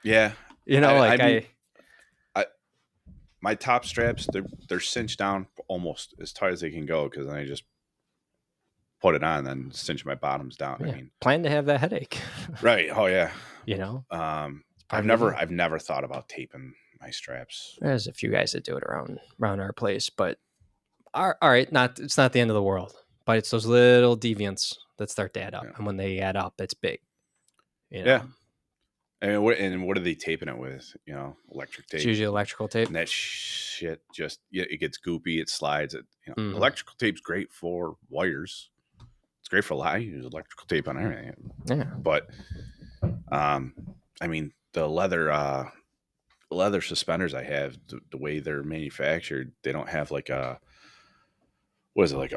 Yeah. My top straps, they're cinched down almost as tight as they can go, because then I just put it on and then cinch my bottoms down. Yeah. I mean, plan to have that headache. Right. Oh yeah. I've never thought about taping my straps. There's a few guys that do it around our place, but all right, it's not the end of the world, but it's those little deviants that start to add up, and when they add up, it's big. Yeah. And what are they taping it with? Electric tape. It's usually electrical tape. And that shit it gets goopy. It slides. Electrical tape's great for wires. It's great for a lot. I use electrical tape on everything. Yeah. But, I mean, the leather suspenders I have, the way they're manufactured, they don't have like a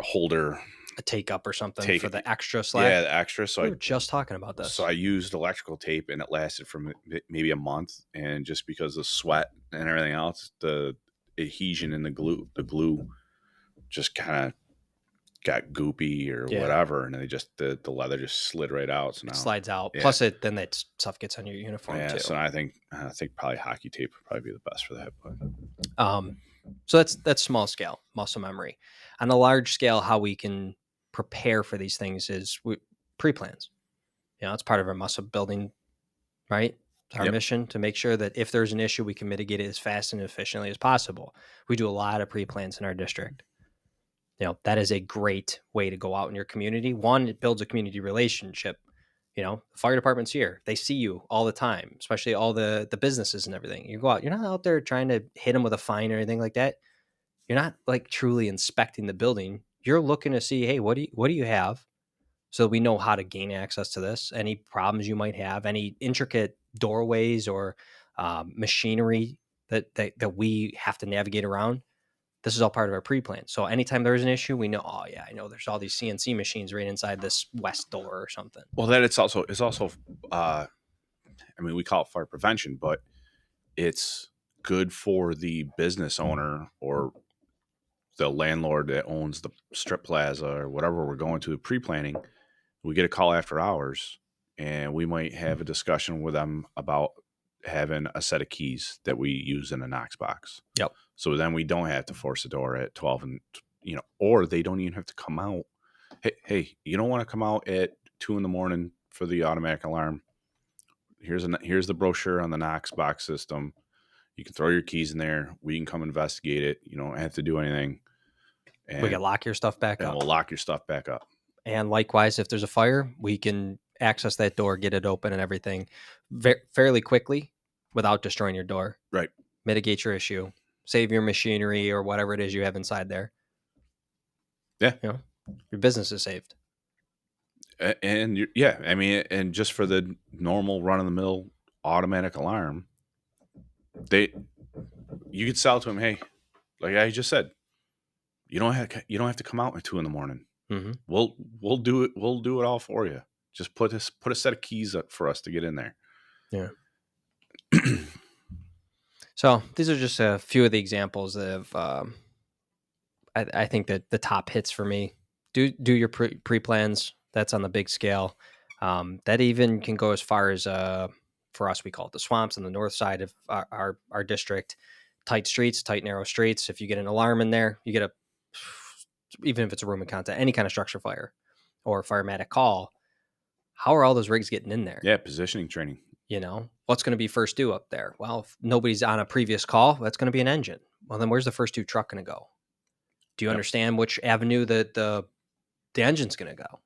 holder, a take up or something for the extra slack. Yeah, the extra. So we were just talking about this. So I used electrical tape, and it lasted for maybe a month. And just because of sweat and everything else, the adhesion in the glue just kind of got goopy or whatever, and the leather just slid right out. So now it slides out. Plus, then that stuff gets on your uniform too. So I think probably hockey tape would probably be the best for that. But so that's small scale muscle memory. On a large scale, how we can prepare for these things is pre-plans. It's part of our muscle building, right? It's our mission to make sure that if there's an issue, we can mitigate it as fast and efficiently as possible. We do a lot of pre-plans in our district. That is a great way to go out in your community. One, it builds a community relationship. The fire department's here. They see you all the time, especially all the businesses and everything. You go out, you're not out there trying to hit them with a fine or anything like that. You're not like truly inspecting the building. You're looking to see, hey, what do you have? So we know how to gain access to this. Any problems you might have, any intricate doorways or machinery that we have to navigate around. This is all part of our pre-plan. So anytime there's an issue, we know, oh yeah, I know there's all these CNC machines right inside this west door or something. Well, then it's also I mean, we call it fire prevention, but it's good for the business owner or the landlord that owns the strip plaza or whatever we're going to pre-planning. We get a call after hours, and we might have a discussion with them about having a set of keys that we use in a Knox box. Yep. So then we don't have to force the door at 12 and, or they don't even have to come out. Hey, you don't want to come out at 2 a.m. for the automatic alarm. Here's the brochure on the Knox box system. You can throw your keys in there. We can come investigate it. You don't have to do anything. And we can lock your stuff back up. And we'll lock your stuff back up. And likewise, if there's a fire, we can access that door, get it open and everything fairly quickly without destroying your door. Right. Mitigate your issue. Save your machinery or whatever it is you have inside there. Yeah. Your business is saved. And and just for the normal run-of-the-mill automatic alarm, you could sell to them, hey, like I just said, you don't have to come out at 2 a.m. Mm-hmm. We'll do it. We'll do it all for you. Just put a set of keys up for us to get in there. Yeah. So these are just a few of the examples of I think that the top hits for me. Do your pre plans. That's on the big scale. That even can go as far as for us, we call it the swamps on the north side of our district. Tight streets, tight narrow streets. If you get an alarm in there, you get a even if it's a room of content, any kind of structure fire or firematic call. How are all those rigs getting in there? Yeah, positioning training. What's going to be first due up there? Well, if nobody's on a previous call, that's going to be an engine. Well, then where's the first due truck going to go? Do you understand which avenue that the engine's going to go?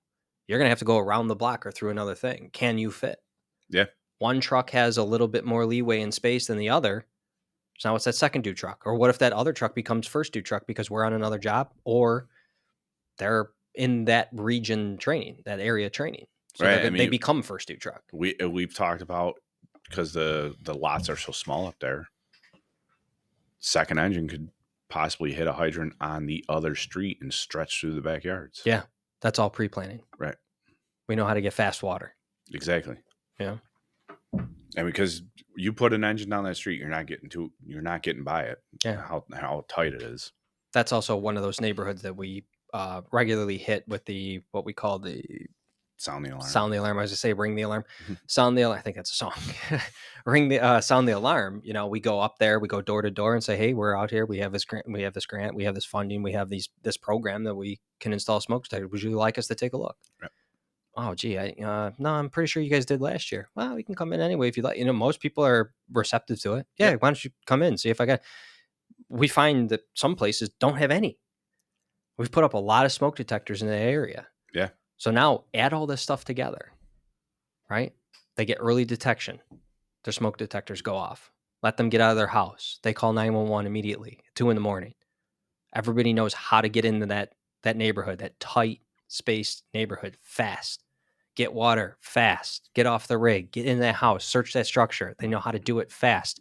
You're going to have to go around the block or through another thing. Can you fit? Yeah. One truck has a little bit more leeway in space than the other. So now it's that second due truck. Or what if that other truck becomes first due truck because we're on another job or they're in that region training, that area training. So right. they become first due truck. We've talked about, because the lots are so small up there, second engine could possibly hit a hydrant on the other street and stretch through the backyards. Yeah. That's all pre-planning. Right. We know how to get fast water. Exactly. Yeah. And because you put an engine down that street, you're not getting by it. Yeah. How tight it is. That's also one of those neighborhoods that we regularly hit with what we call the sound the alarm. Sound the alarm. I was going to say ring the alarm. Sound the alarm. I think that's a song. Ring the sound the alarm. We go up there, we go door to door and say, hey, we're out here. We have this grant. We have this funding. We have this program that we can install smoke detectors. Would you like us to take a look? Right. Oh, gee, no, I'm pretty sure you guys did last year. Well, we can come in anyway if you like. Most people are receptive to it. Yeah, why don't you come in, see if I got. We find that some places don't have any. We've put up a lot of smoke detectors in the area. Yeah. So now add all this stuff together, right? They get early detection. Their smoke detectors go off. Let them get out of their house. They call 911 immediately, 2 a.m. Everybody knows how to get into that neighborhood, that tight spaced neighborhood fast. Get water fast. Get off the rig. Get in that house. Search that structure. They know how to do it fast.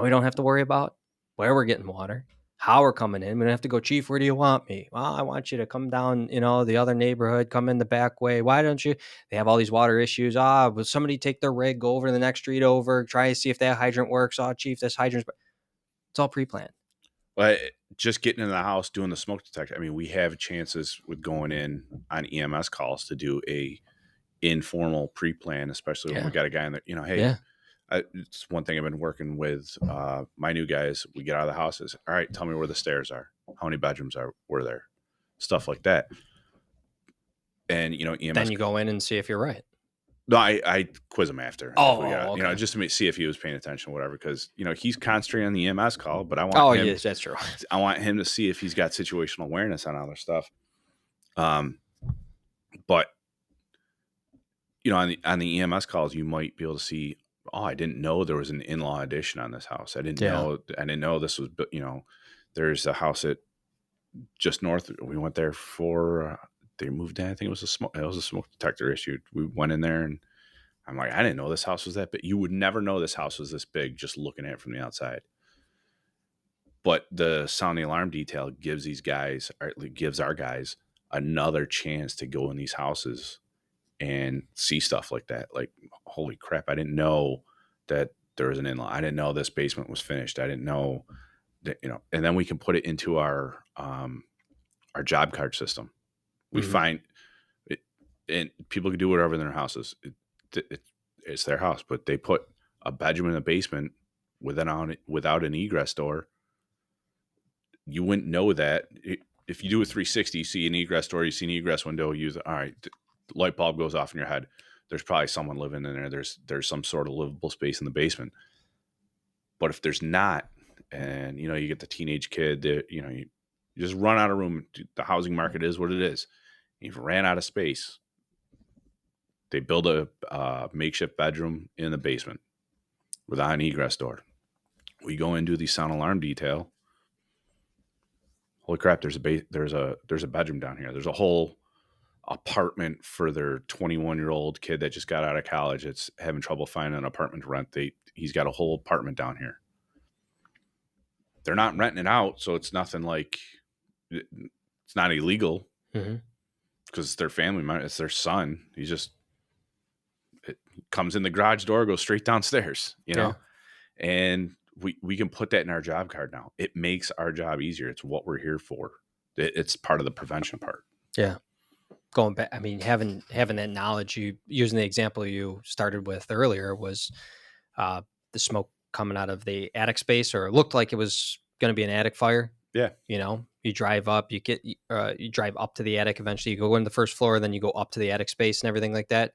We don't have to worry about where we're getting water, how we're coming in. We don't have to go, Chief, where do you want me? Well, I want you to come down, the other neighborhood, come in the back way. Why don't you? They have all these water issues. Will somebody take their rig, go over to the next street over, try to see if that hydrant works. Oh, Chief, this hydrant's... It's all pre-planned. Well, just getting in the house, doing the smoke detector. I mean, we have chances with going in on EMS calls to do a informal pre-plan, especially when we got a guy in there, hey, Yeah. It's one thing I've been working with my new guys. We get out of the houses. All right, tell me where the stairs are. How many bedrooms were there? Stuff like that. And EMS. Then you go in and see if you're right. No, I quiz him after. Okay. Just to see if he was paying attention, or whatever. Because he's concentrating on the EMS call, but I want him. Yes, that's true. I want him to see if he's got situational awareness on other stuff. But on the EMS calls, you might be able to see. Oh, I didn't know there was an in-law addition on this house. I didn't know this was. There's a house at just north. We went there for. They moved in. I think it was a smoke detector issue. We went in there and I'm like, I didn't know this house was that big. You would never know this house was this big just looking at it from the outside. But the sound the alarm detail gives our guys another chance to go in these houses and see stuff like that. Like, holy crap, I didn't know that there was an in-law. I didn't know this basement was finished. I didn't know that, and then we can put it into our job card system. We find it, and people can do whatever in their houses. It's their house, but they put a bedroom in the basement without an egress door. You wouldn't know that. If you do a 360, you see an egress door, you see an egress window, all right, the light bulb goes off in your head. There's probably someone living in there. There's some sort of livable space in the basement. But if there's not, and you get the teenage kid that you just run out of room. The housing market is what it is. You've ran out of space. They build a makeshift bedroom in the basement without an egress door. We go and do the sound alarm detail. Holy crap! There's a bedroom down here. There's a whole apartment for their 21-year-old kid that just got out of college. It's having trouble finding an apartment to rent. He's got a whole apartment down here. They're not renting it out, so it's nothing like. It's not illegal because it's their family. It's their son. It comes in the garage door, goes straight downstairs, and we can put that in our job card now. It makes our job easier. It's what we're here for. It's part of the prevention part. Yeah. Going back, I mean, having that knowledge, you using the example you started with earlier was the smoke coming out of the attic space, or it looked like it was going to be an attic fire. Yeah. You drive up, you drive up to the attic. Eventually you go in the first floor, then you go up to the attic space and everything like that,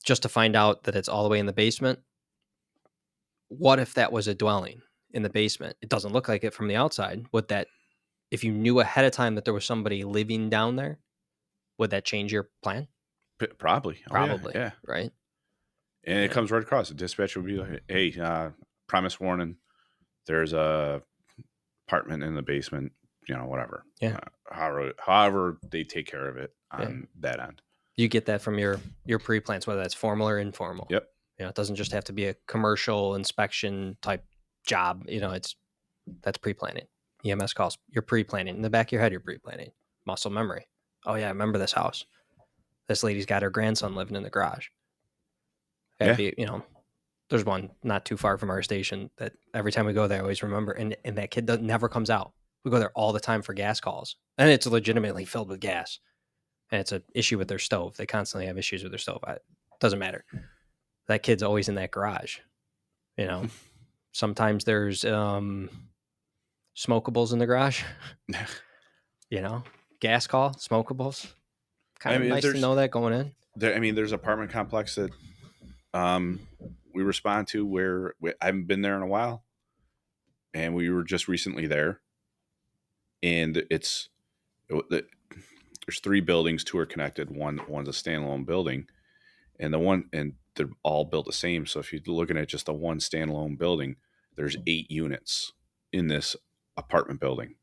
just to find out that it's all the way in the basement. What if that was a dwelling in the basement? It doesn't look like it from the outside. Would that, if you knew ahead of time that there was somebody living down there, would that change your plan? Probably. Probably. Yeah. Right. And it comes right across. The dispatcher would be like, hey, premise warning. There's a apartment in the basement, whatever. Yeah. However they take care of it on that end. You get that from your pre-plans, whether that's formal or informal. Yep. It doesn't just have to be a commercial inspection type job. That's pre-planning. EMS calls. You're pre-planning. In the back of your head, you're pre-planning. Muscle memory. Oh yeah, I remember this house. This lady's got her grandson living in the garage. That'd be, there's one not too far from our station that every time we go there, I always remember. And that kid never comes out. We go there all the time for gas calls. And it's legitimately filled with gas. And it's an issue with their stove. They constantly have issues with their stove. It doesn't matter. That kid's always in that garage. Sometimes there's smokables in the garage. Gas call, smokables. Kind of nice to know that going in. There's an apartment complex that we respond to where I haven't been there in a while, and we were just recently there, and there's 3 buildings, 2 are connected, one's a standalone building, and they're all built the same. So if you're looking at just the one standalone building, there's 8 units in this apartment building,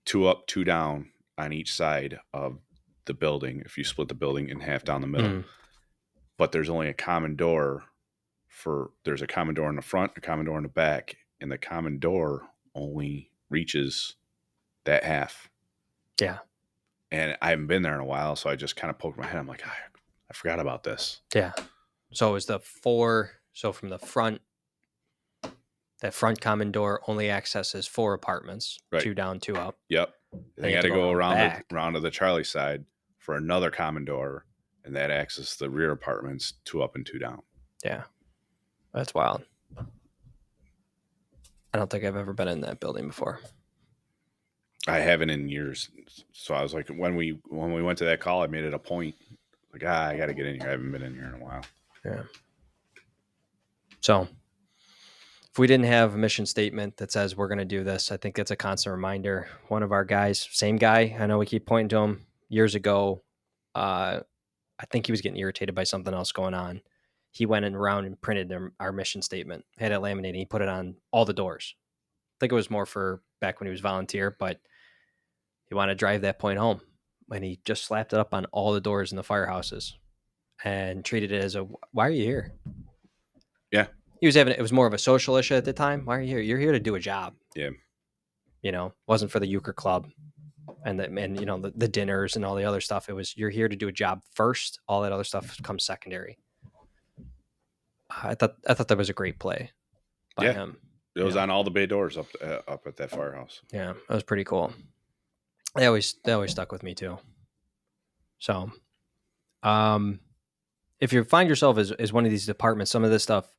2 up, 2 down on each side of the building. If you split the building in half down the middle, but there's only a common door there's a common door in the front, a common door in the back, and the common door only reaches that half. Yeah. And I haven't been there in a while, so I just kind of poked my head. I'm like, I forgot about this. Yeah. So it was the 4. So from the front, that front common door only accesses 4 apartments, right. 2 down, 2 up. Yep. They got to go around to the Charlie side for another common door, and that accesses the rear apartments, 2 up and 2 down. Yeah. That's wild. I don't think I've ever been in that building before. I haven't in years. So I was like, when we went to that call, I made it a point. Like, I got to get in here. I haven't been in here in a while. Yeah. So if we didn't have a mission statement that says we're going to do this, I think that's a constant reminder. One of our guys, same guy, I know we keep pointing to him, years ago, I think he was getting irritated by something else going on. He went around and printed our mission statement, had it laminated, and he put it on all the doors. I think it was more for back when he was volunteer, but he wanted to drive that point home. And he just slapped it up on all the doors in the firehouses and treated it as why are you here? Yeah. It was more of a social issue at the time. Why are you here? You're here to do a job. Yeah. Wasn't for the euchre club and the dinners and all the other stuff. It was, you're here to do a job first. All that other stuff comes secondary. I thought that was a great play by him. It was on all the bay doors up at that firehouse. Yeah, that was pretty cool. They always stuck with me too. So, if you find yourself as one of these departments, some of this stuff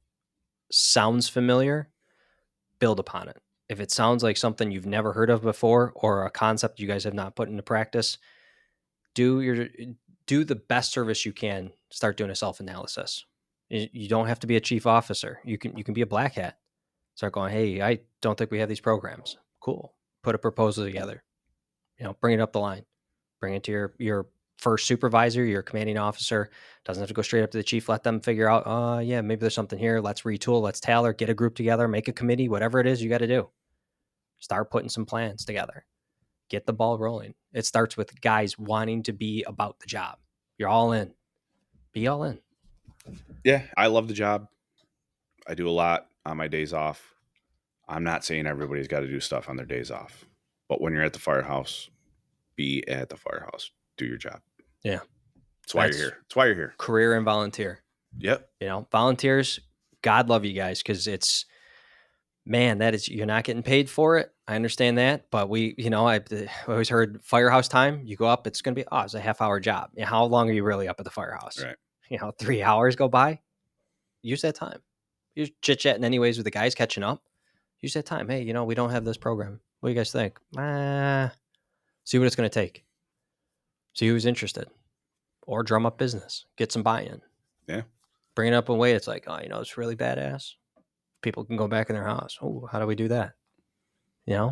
sounds familiar, build upon it. If it sounds like something you've never heard of before or a concept you guys have not put into practice, do the best service you can. Start doing a self-analysis. You don't have to be a chief officer. You can be a black hat. Start going, hey, I don't think we have these programs. Cool. Put a proposal together. Bring it up the line. Bring it to your first supervisor, your commanding officer. Doesn't have to go straight up to the chief. Let them figure out, maybe there's something here. Let's retool. Let's tailor. Get a group together. Make a committee. Whatever it is you got to do. Start putting some plans together. Get the ball rolling. It starts with guys wanting to be about the job. You're all in. Be all in. Yeah, I love the job. I do a lot on my days off. I'm not saying everybody's got to do stuff on their days off. But when you're at the firehouse, be at the firehouse. Do your job. Yeah. That's why you're here. That's why you're here. Career and volunteer. Yep. Volunteers, God love you guys, because it's man, you're not getting paid for it. I understand that, but I always heard firehouse time. You go up, it's going to be, it's a half-hour job. How long are you really up at the firehouse? Right. 3 hours go by. Use that time. You're chit-chatting anyways with the guys catching up. Use that time. Hey, we don't have this program. What do you guys think? See what it's going to take. See who's interested. Or drum up business. Get some buy-in. Yeah. Bring it up in a way it's like, it's really badass. People can go back in their house. Oh, how do we do that? Yeah,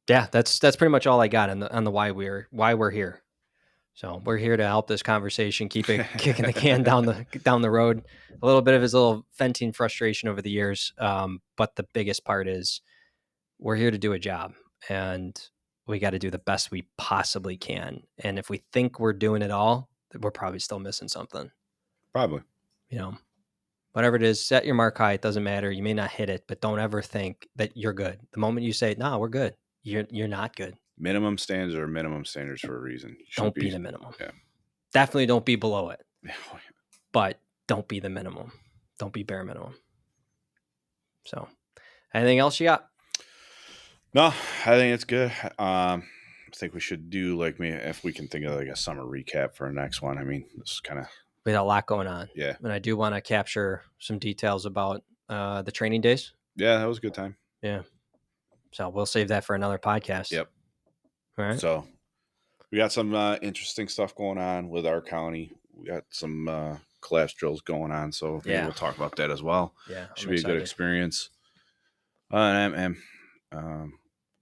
that's pretty much all I got on the why we're here. So we're here to help this conversation keep it kicking the can down the road. A little bit of his little venting frustration over the years, but the biggest part is we're here to do a job, and we got to do the best we possibly can. And if we think we're doing it all, we're probably still missing something. Probably. Whatever it is, set your mark high. It doesn't matter. You may not hit it, but don't ever think that you're good. The moment you say, "No, we're good," you're not good. Minimum standards are minimum standards for a reason. Don't be the minimum. Yeah. Definitely don't be below it. But don't be the minimum. Don't be bare minimum. So, anything else you got? No, I think it's good. I think we should do if we can think of a summer recap for our next one. I mean, this is kind of, we had a lot going on. Yeah. And I do want to capture some details about the training days. Yeah, that was a good time. Yeah. So we'll save that for another podcast. Yep. All right. So we got some interesting stuff going on with our county. We got some class drills going on. So maybe we'll talk about that as well. Yeah. Should be a good experience. I'm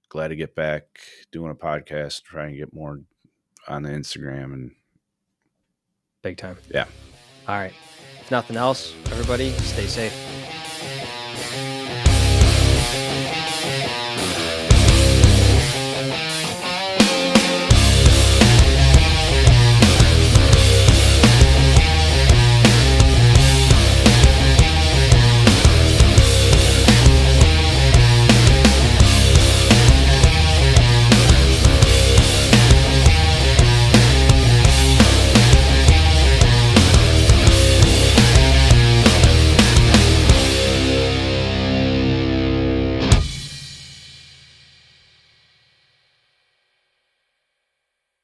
glad to get back doing a podcast, trying to get more on the Instagram and big time. Yeah. All right. If nothing else, everybody stay safe.